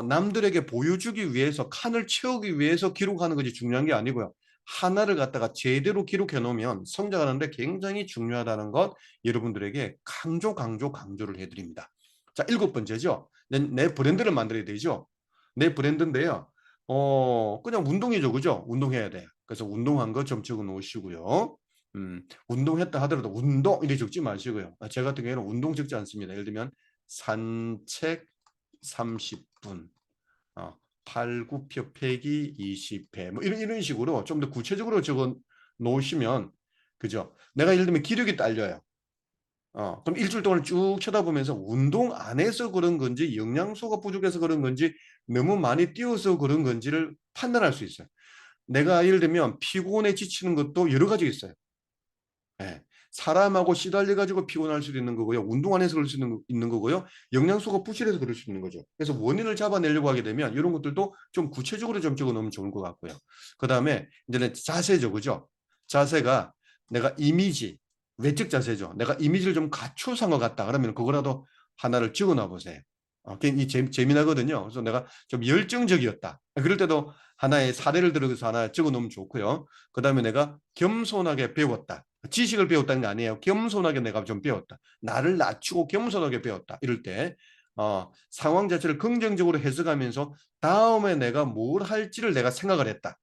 남들에게 보여주기 위해서 칸을 채우기 위해서 기록하는 것이 중요한 게 아니고요. 하나를 갖다가 제대로 기록해 놓으면 성장하는데 굉장히 중요하다는 것 여러분들에게 강조를 해드립니다. 자, 7번째죠. 내 브랜드를 만들어야 되죠. 내 브랜드인데요. 그냥 운동이죠. 그죠? 운동해야 돼. 그래서 운동한 거 좀 적어 놓으시고요. 운동했다 하더라도 운동 이렇게 적지 마시고요. 제 같은 경우에는 운동 적지 않습니다. 예를 들면 산책 30분, 팔굽혀 펴기 20회, 뭐 이런 식으로 좀 더 구체적으로 적어 놓으시면, 그죠? 내가 예를 들면 기력이 딸려요. 그럼 일주일 동안 쭉 쳐다보면서 운동 안 해서 그런 건지, 영양소가 부족해서 그런 건지, 너무 많이 뛰어서 그런 건지를 판단할 수 있어요. 내가 예를 들면 피곤에 지치는 것도 여러 가지 있어요. 예. 사람하고 시달려 가지고 피곤할 수도 있는 거고요. 운동 안 해서 그럴 수 있는 거고요. 영양소가 부실해서 그럴 수 있는 거죠. 그래서 원인을 잡아내려고 하게 되면 이런 것들도 좀 구체적으로 좀 적어 놓으면 좋을 것 같고요. 그다음에 이제는 자세죠. 그죠? 자세가 내가 이미지, 외적 자세죠. 내가 이미지를 좀 갖춰서 한 것 같다. 그러면 그거라도 하나를 적어 놔 보세요. 이 재미나거든요. 그래서 내가 좀 열정적이었다. 그럴 때도 하나의 사례를 들어서 하나 적어 놓으면 좋고요. 그다음에 내가 겸손하게 배웠다. 지식을 배웠다는 게 아니에요. 겸손하게 내가 좀 배웠다. 나를 낮추고 겸손하게 배웠다. 이럴 때 상황 자체를 긍정적으로 해석하면서 다음에 내가 뭘 할지를 내가 생각을 했다.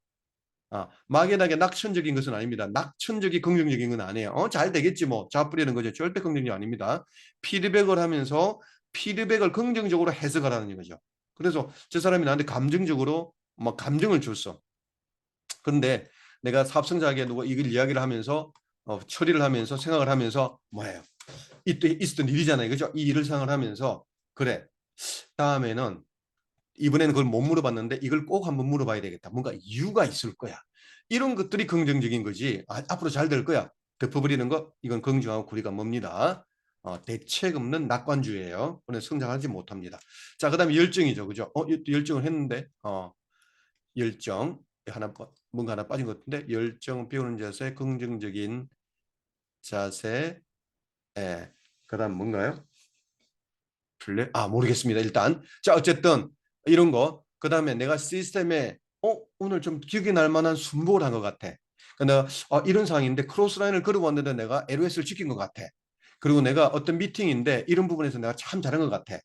막연하게 낙천적인 것은 아닙니다. 낙천적이 긍정적인 건 아니에요. 잘 되겠지 뭐. 자뿌리는 거죠. 절대 긍정이 아닙니다. 피드백을 하면서 피드백을 긍정적으로 해석하라는 거죠. 그래서 저 사람이 나한테 감정적으로 막 감정을 줬어. 그런데 내가 사업성장하게 누가 이걸 이야기를 하면서 처리를 하면서 생각을 하면서 뭐예요? 이때 있었던 일이잖아요. 그죠? 이 일을 생각을 하면서 그래. 다음에는 이번에는 그걸 못 물어봤는데 이걸 꼭 한번 물어봐야 되겠다. 뭔가 이유가 있을 거야. 이런 것들이 긍정적인 거지. 앞으로 잘 될 거야. 덮어버리는 거 이건 긍정하고 구리가 뭡니다. 대책 없는 낙관주의예요. 그래서 성장하지 못합니다. 자, 그다음에 열정이죠. 그죠? 열정을 했는데 열정 하나 뭔가 하나 빠진 것 같은데 열정 배우는 자세 긍정적인 자세 그다음 뭔가요? 플레 모르겠습니다. 일단 자 어쨌든 이런 거 그다음에 내가 시스템에 오늘 좀 기억이 날 만한 순복을 한 것 같아. 내가 이런 상황인데 크로스라인을 걸어왔는데 내가 LOS를 지킨 것 같아. 그리고 내가 어떤 미팅인데 이런 부분에서 내가 참 잘한 것 같아.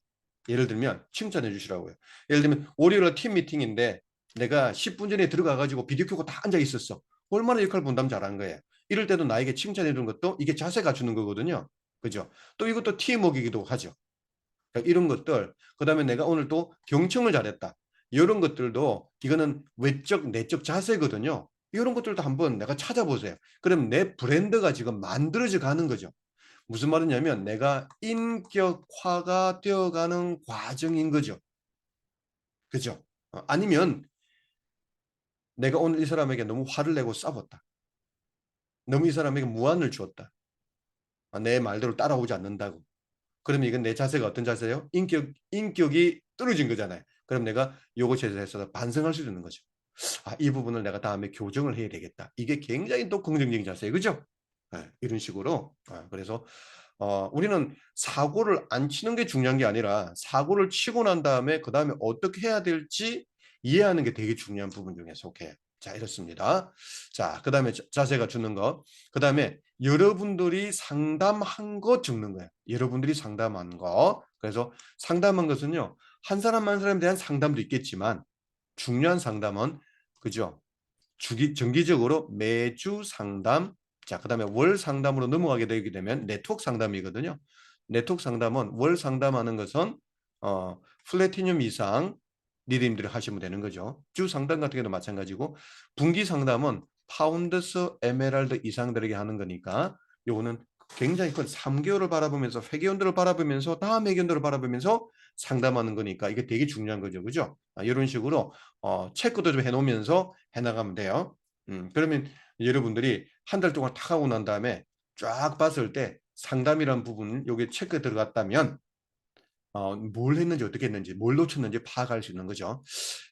예를 들면 칭찬해 주시라고요. 예를 들면 월요일 팀 미팅인데 내가 10분 전에 들어가 가지고 비디오 켜고 다 앉아 있었어. 얼마나 역할 분담 잘한 거예요. 이럴 때도 나에게 칭찬해 주는 것도 이게 자세 갖추는 거거든요. 그죠? 또 이것도 팀워크이기도 하죠. 그러니까 이런 것들, 그다음에 내가 오늘 또 경청을 잘했다. 이런 것들도 이거는 외적, 내적 자세거든요. 이런 것들도 한번 내가 찾아보세요. 그럼 내 브랜드가 지금 만들어져 가는 거죠. 무슨 말이냐면 내가 인격화가 되어가는 과정인 거죠. 그죠? 아니면 내가 오늘 이 사람에게 너무 화를 내고 싸웠다. 너무 이 사람에게 무안을 주었다. 내 말대로 따라오지 않는다고. 그러면 이건 내 자세가 어떤 자세예요? 인격이 떨어진 거잖아요. 그럼 내가 요것에 대해서 반성할 수 있는 거죠. 이 부분을 내가 다음에 교정을 해야 되겠다. 이게 굉장히 또 긍정적인 자세예요. 그죠? 이런 식으로. 그래서 우리는 사고를 안 치는 게 중요한 게 아니라 사고를 치고 난 다음에 그 다음에 어떻게 해야 될지 이해하는 게 되게 중요한 부분 중에 속해요. 자, 이렇습니다. 자, 그 다음에 자세가 주는 거. 그 다음에 여러분들이 상담한 거 적는 거예요. 여러분들이 상담한 거. 그래서 상담한 것은요. 한 사람 한 사람에 대한 상담도 있겠지만 중요한 상담은 그죠? 정기적으로 매주 상담, 자, 그 다음에 월 상담으로 넘어가게 되게 되면 네트워크 상담이거든요. 네트워크 상담은 월 상담하는 것은 플래티늄 이상 리듬들이 하시면 되는 거죠. 주 상담 같은 경우도 마찬가지고 분기 상담은 파운드스 에메랄드 이상들에게 하는 거니까 요거는 굉장히 큰 3개월을 바라보면서 회계연도를 바라보면서 다음 회계연도를 바라보면서 상담하는 거니까 이게 되게 중요한 거죠. 그죠? 이런 식으로 체크도 좀 해놓으면서 해나가면 돼요. 그러면 여러분들이 한 달 동안 탁 하고 난 다음에 쫙 봤을 때 상담이란 부분 여기 체크 들어갔다면 뭘 했는지 어떻게 했는지 뭘 놓쳤는지 파악할 수 있는 거죠.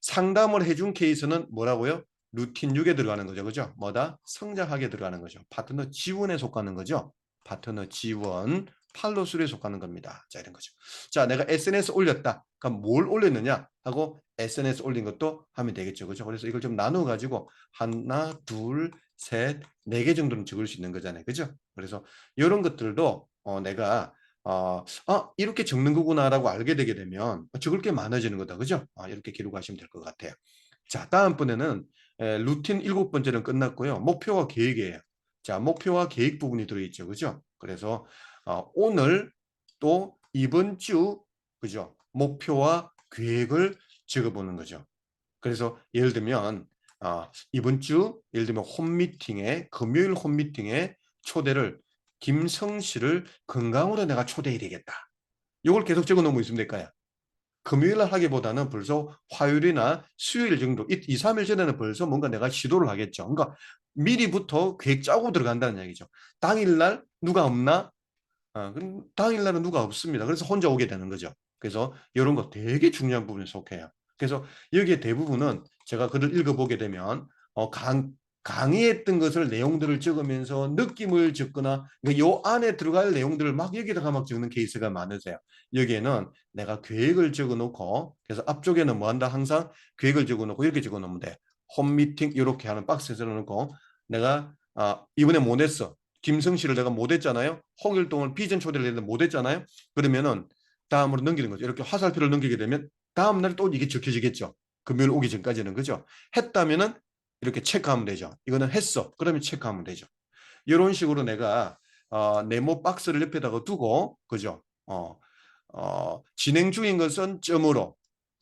상담을 해준 케이스는 뭐라고요? 루틴 6에 들어가는 거죠. 그죠? 뭐다? 성장하게 들어가는 거죠. 파트너 지원에 속하는 거죠. 파트너 지원, 팔로스루에 속하는 겁니다. 자, 이런 거죠. 자, 내가 SNS 올렸다. 그럼 뭘 올렸느냐 하고 SNS 올린 것도 하면 되겠죠. 그죠? 그래서 이걸 좀 나누어 가지고 하나, 둘, 셋, 네 개 정도는 적을 수 있는 거잖아요. 그죠? 그래서 이런 것들도 내가 이렇게 적는 거구나라고 알게 되게 되면 적을 게 많아지는 거다. 그죠? 이렇게 기록하시면 될 것 같아요. 자, 다음번에는 루틴 7번째는 끝났고요. 목표와 계획이에요. 자, 목표와 계획 부분이 들어있죠. 그죠? 그래서 오늘 또 이번 주, 그죠? 목표와 계획을 적어보는 거죠. 그래서 예를 들면 이번 주 예를 들면 홈미팅에 금요일 홈미팅에 초대를 김성씨를 건강으로 내가 초대해야 되겠다. 이걸 계속 적어 놓으면 있으면 될까요? 금요일 날 하기보다는 벌써 화요일이나 수요일 정도 2, 3일 전에는 벌써 뭔가 내가 시도를 하겠죠. 그러니까 미리부터 계획 짜고 들어간다는 얘기죠. 당일날 누가 없나? 그럼 당일날은 누가 없습니다. 그래서 혼자 오게 되는 거죠. 그래서 이런 거 되게 중요한 부분에 속해요. 그래서 여기에 대부분은 제가 글을 읽어보게 되면 강의했던 것을 내용들을 적으면서 느낌을 적거나 요 안에 들어갈 내용들을 막 여기다가 막 적는 케이스가 많으세요. 여기에는 내가 계획을 적어놓고 그래서 앞쪽에는 뭐 한다 항상 계획을 적어놓고 이렇게 적어놓으면 돼. 홈 미팅 이렇게 하는 박스에 적어놓고 내가 이번에 뭐 냈어. 김성씨를 내가 못했잖아요. 홍일동을 비전 초대를 했는데 못했잖아요. 그러면은 다음으로 넘기는 거죠. 이렇게 화살표를 넘기게 되면 다음날 또 이게 적혀지겠죠. 금요일 오기 전까지는 그죠. 했다면은 이렇게 체크하면 되죠. 이거는 했어. 그러면 체크하면 되죠. 이런 식으로 내가 네모 박스를 옆에다가 두고 그죠. 진행 중인 것은 점으로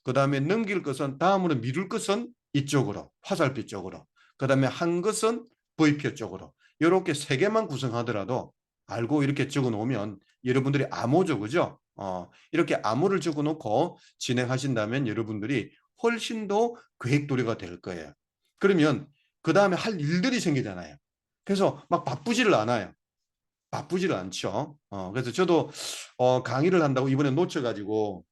그 다음에 넘길 것은 다음으로 미룰 것은 이쪽으로 화살표 쪽으로 그 다음에 한 것은 V표 쪽으로 이렇게 세 개만 구성하더라도 알고 이렇게 적어 놓으면 여러분들이 암호죠 그죠? 이렇게 암호를 적어 놓고 진행하신다면 여러분들이 훨씬 더 계획도래가 될 거예요. 그러면 그 다음에 할 일들이 생기잖아요. 그래서 막 바쁘지를 않아요. 바쁘지를 않죠. 그래서 저도 강의를 한다고 이번에 놓쳐가지고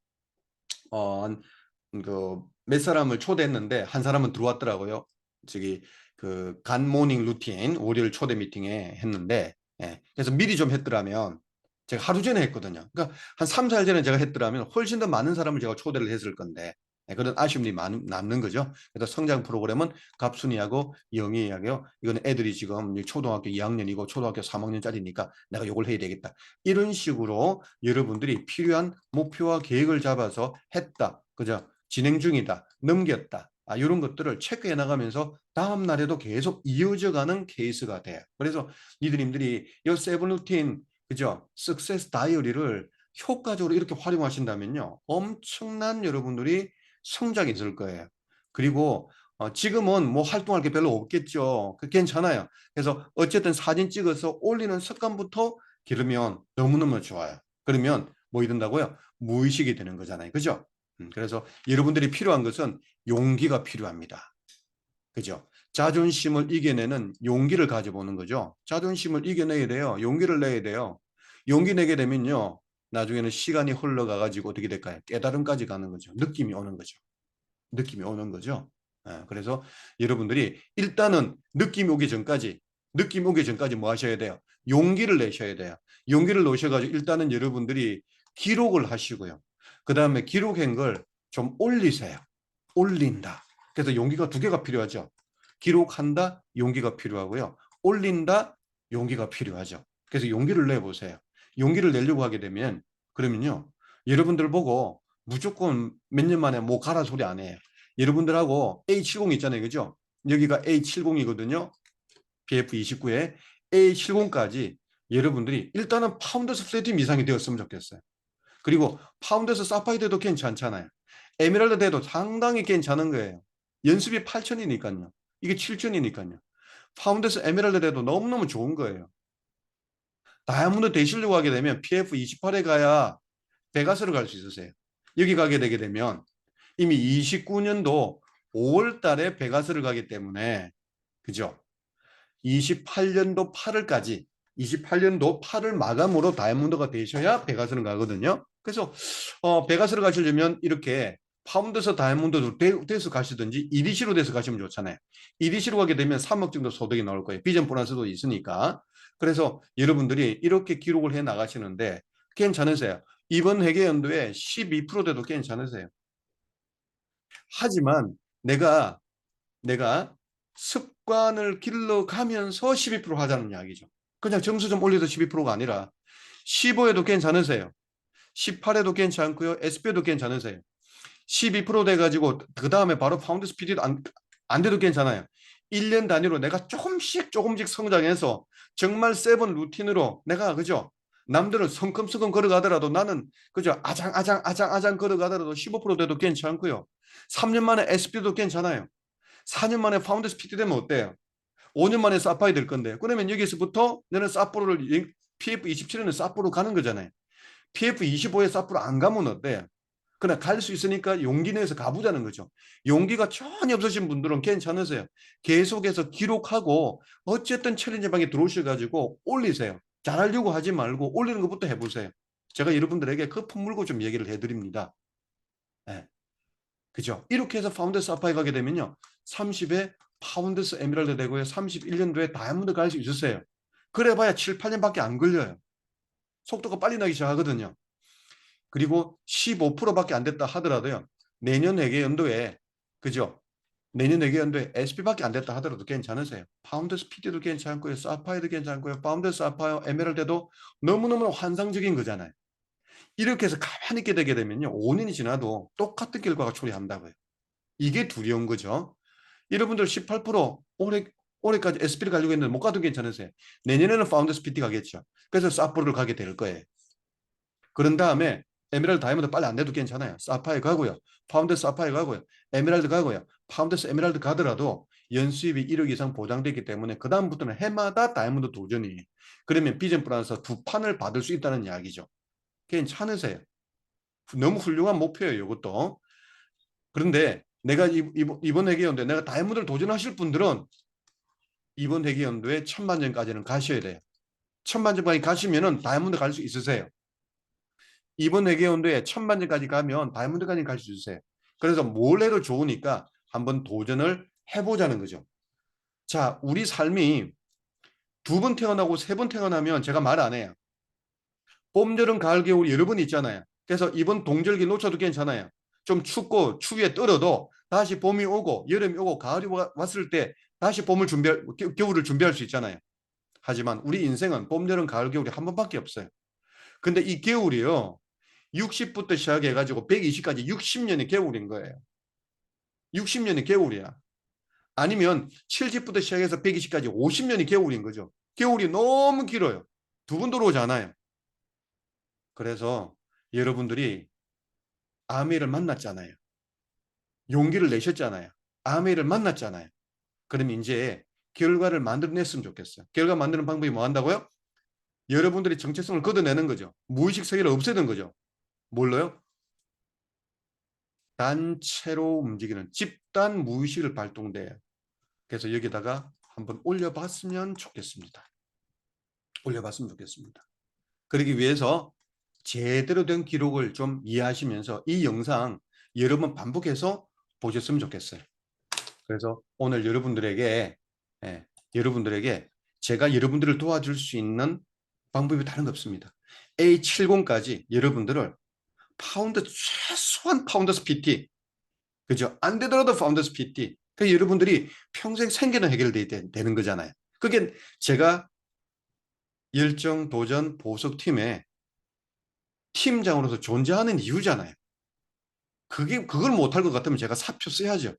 그몇 사람을 초대했는데 한 사람은 들어왔더라고요. 저기 그 간 모닝 루틴 월요일 초대 미팅에 했는데 그래서 미리 좀 했더라면 제가 하루 전에 했거든요. 그러니까 한 3, 4일 전에 제가 했더라면 훨씬 더 많은 사람을 제가 초대를 했을 건데 그런 아쉬움이 남는 거죠. 그래서 성장 프로그램은 갑순이하고 영희하고요. 이거는 애들이 지금 초등학교 2학년이고 초등학교 3학년짜리니까 내가 이걸 해야 되겠다. 이런 식으로 여러분들이 필요한 목표와 계획을 잡아서 했다. 그죠? 진행 중이다. 넘겼다. 이런 것들을 체크해 나가면서 다음 날에도 계속 이어져 가는 케이스가 돼요. 그래서 니들님들이 이 세븐 루틴 그죠? 석세스 다이어리를 효과적으로 이렇게 활용하신다면요. 엄청난 여러분들이 성장이 있을 거예요. 그리고 지금은 뭐 활동할 게 별로 없겠죠. 괜찮아요. 그래서 어쨌든 사진 찍어서 올리는 습관부터 기르면 너무너무 좋아요. 그러면 뭐 이런다고요? 무의식이 되는 거잖아요. 그죠? 그래서 여러분들이 필요한 것은 용기가 필요합니다. 그죠? 자존심을 이겨내는 용기를 가져보는 거죠. 자존심을 이겨내야 돼요. 용기를 내야 돼요. 용기 내게 되면요. 나중에는 시간이 흘러가가지고 어떻게 될까요? 깨달음까지 가는 거죠. 느낌이 오는 거죠. 느낌이 오는 거죠. 그래서 여러분들이 일단은 느낌 오기 전까지 뭐 하셔야 돼요? 용기를 내셔야 돼요. 용기를 놓으셔가지고 일단은 여러분들이 기록을 하시고요. 그 다음에 기록한 걸 좀 올리세요. 올린다. 그래서 용기가 두 개가 필요하죠. 기록한다, 용기가 필요하고요. 올린다, 용기가 필요하죠. 그래서 용기를 내보세요. 용기를 내려고 하게 되면 그러면요. 여러분들 보고 무조건 몇 년 만에 뭐 가라 소리 안 해요. 여러분들하고 A70 있잖아요. 그죠? 여기가 A70이거든요. BF29에 A70까지 여러분들이 일단은 파운더스 플래팀 이상이 되었으면 좋겠어요. 그리고 파운더스 사파이드도 괜찮잖아요. 에메랄드 대도 상당히 괜찮은 거예요. 연습이 8천이니까요. 이게 7천이니까요. 파운더스 에메랄드 대도 너무너무 좋은 거예요. 다이아몬드 되시려고 하게 되면 PF28에 가야 베가스로 갈 수 있으세요. 여기 가게 되게 되면 이미 29년도 5월 달에 베가스를 가기 때문에, 그죠? 28년도 8월까지, 28년도 8월 마감으로 다이아몬드가 되셔야 베가스는 가거든요. 그래서 베가스를 가시려면 이렇게 파운드에서 다이아몬드로 돼서 가시든지 EDC로 돼서 가시면 좋잖아요. EDC로 가게 되면 3억 정도 소득이 나올 거예요. 비전 보너스도 있으니까. 그래서 여러분들이 이렇게 기록을 해 나가시는데 괜찮으세요. 이번 회계 연도에 12% 돼도 괜찮으세요. 하지만 내가 습관을 길러가면서 12% 하자는 이야기죠. 그냥 점수 좀 올려도 12%가 아니라 15에도 괜찮으세요. 18에도 괜찮고요. SP에도 괜찮으세요. 12% 돼가지고 그 다음에 바로 파운드 스피드도 안 돼도 괜찮아요. 1년 단위로 내가 조금씩 성장해서 정말 세븐 루틴으로 내가, 그죠? 남들은 성큼성큼 걸어가더라도 나는, 그죠? 아장 걸어가더라도 15% 돼도 괜찮고요. 3년 만에 SP도 괜찮아요. 4년 만에 파운드 스피드 되면 어때요? 5년 만에 사파이 될 건데. 그러면 여기서부터 너는 사포로를 PF27에는 사포로 가는 거잖아요. PF25에 사포로 안 가면 어때요? 그러나 갈 수 있으니까 용기 내서 가보자는 거죠. 용기가 전혀 없으신 분들은 괜찮으세요. 계속해서 기록하고 어쨌든 챌린지 방에 들어오셔가지고 올리세요. 잘하려고 하지 말고 올리는 것부터 해보세요. 제가 여러분들에게 거품 물고 좀 얘기를 해드립니다. 네. 그죠? 이렇게 해서 파운드 사파이 가게 되면요. 30에 파운드스 에메랄드 되고요. 31년도에 다이아몬드 갈 수 있으세요. 그래봐야 7, 8년밖에 안 걸려요. 속도가 빨리 나기 시작하거든요. 그리고 15%밖에 안 됐다 하더라도요. 내년 회계 연도에, 그죠? 내년 회계 연도에 SP밖에 안 됐다 하더라도 괜찮으세요. 파운드 스피드도 괜찮고요. 사파이도 괜찮고요. 파운드 사파이어 에메랄드도 너무너무 환상적인 거잖아요. 이렇게 해서 가만히 있게 되게 되면요. 5년이 지나도 똑같은 결과가 초래한다고요. 이게 두려운 거죠. 여러분들 18% 올해까지 SP를 가지고 있는데 못 가도 괜찮으세요. 내년에는 파운더스 PT 가겠죠. 그래서 사포를 가게 될 거예요. 그런 다음에 에메랄드 다이아몬드 빨리 안 돼도 괜찮아요. 사파이 가고요. 파운더스 사파이 가고요. 에메랄드 가고요. 파운더스 에메랄드 가더라도 연수입이 1억 이상 보장되기 때문에 그 다음부터는 해마다 다이아몬드 도전이. 그러면 비전 플러스 두 판을 받을 수 있다는 이야기죠. 괜찮으세요. 너무 훌륭한 목표예요. 이것도. 그런데 내가 이번 회계연도에 내가 다이아몬드를 도전하실 분들은 이번 회계연도에 천만점까지는 가셔야 돼요. 천만점까지 가시면은 다이아몬드 갈 수 있으세요. 이번 회계연도에 천만점까지 가면 다이아몬드까지 갈 수 있으세요. 그래서 뭘 해도 좋으니까 한번 도전을 해보자는 거죠. 자, 우리 삶이 두 번 태어나고 세 번 태어나면 제가 말 안 해요. 봄, 여름, 가을, 겨울 여러 번 있잖아요. 그래서 이번 동절기 놓쳐도 괜찮아요. 좀 춥고 추위에 떨어도 다시 봄이 오고 여름이 오고 가을이 왔을 때 다시 겨울을 준비할 수 있잖아요. 하지만 우리 인생은 봄, 여름, 가을, 겨울이 한 번밖에 없어요. 근데 이 겨울이요. 60부터 시작해가지고 120까지 60년이 겨울인 거예요. 60년이 겨울이야. 아니면 70부터 시작해서 120까지 50년이 겨울인 거죠. 겨울이 너무 길어요. 두 번 들어오잖아요. 그래서 여러분들이 아메를 만났잖아요. 용기를 내셨잖아요. 아메를 만났잖아요. 그럼 이제 결과를 만들어냈으면 좋겠어요. 결과 만드는 방법이 뭐 한다고요? 여러분들이 정체성을 걷어내는 거죠. 무의식 세계를 없애는 거죠. 뭘로요? 단체로 움직이는 집단 무의식을 발동돼요. 그래서 여기다가 한번 올려봤으면 좋겠습니다. 올려봤으면 좋겠습니다. 그러기 위해서 제대로 된 기록을 좀 이해하시면서 이 영상 여러 번 반복해서 보셨으면 좋겠어요. 그래서 오늘 예, 여러분들에게 제가 여러분들을 도와줄 수 있는 방법이 다른 거 없습니다. A70까지 여러분들을 최소한 파운더스 PT, 그죠? 안 되더라도 파운더스 PT. 그 여러분들이 평생 생계는 되는 거잖아요. 그게 제가 열정, 도전, 보석팀의 팀장으로서 존재하는 이유잖아요. 그걸 못할 것 같으면 제가 사표 써야죠.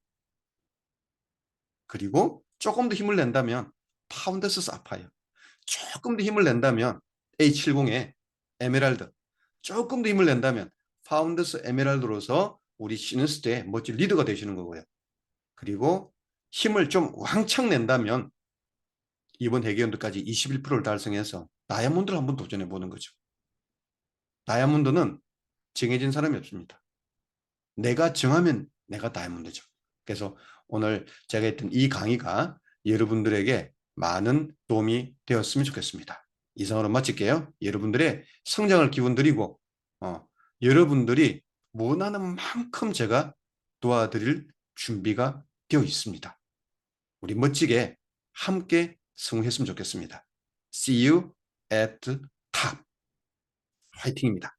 그리고 조금 더 힘을 낸다면 파운더스 사파이어, 조금 더 힘을 낸다면 A70의 에메랄드, 조금 더 힘을 낸다면 파운더스 에메랄드로서 우리 시너스트의 멋진 리더가 되시는 거고요. 그리고 힘을 좀 왕창 낸다면 이번 회계연도까지 21%를 달성해서 다이아몬드를 한번 도전해 보는 거죠. 다이아몬드는 정해진 사람이 없습니다. 내가 정하면 내가 다이아몬드죠. 그래서 오늘 제가 했던 이 강의가 여러분들에게 많은 도움이 되었으면 좋겠습니다. 이상으로 마칠게요. 여러분들의 성장을 기원드리고 여러분들이 원하는 만큼 제가 도와드릴 준비가 되어 있습니다. 우리 멋지게 함께 성공했으면 좋겠습니다. See you at the top. 화이팅입니다.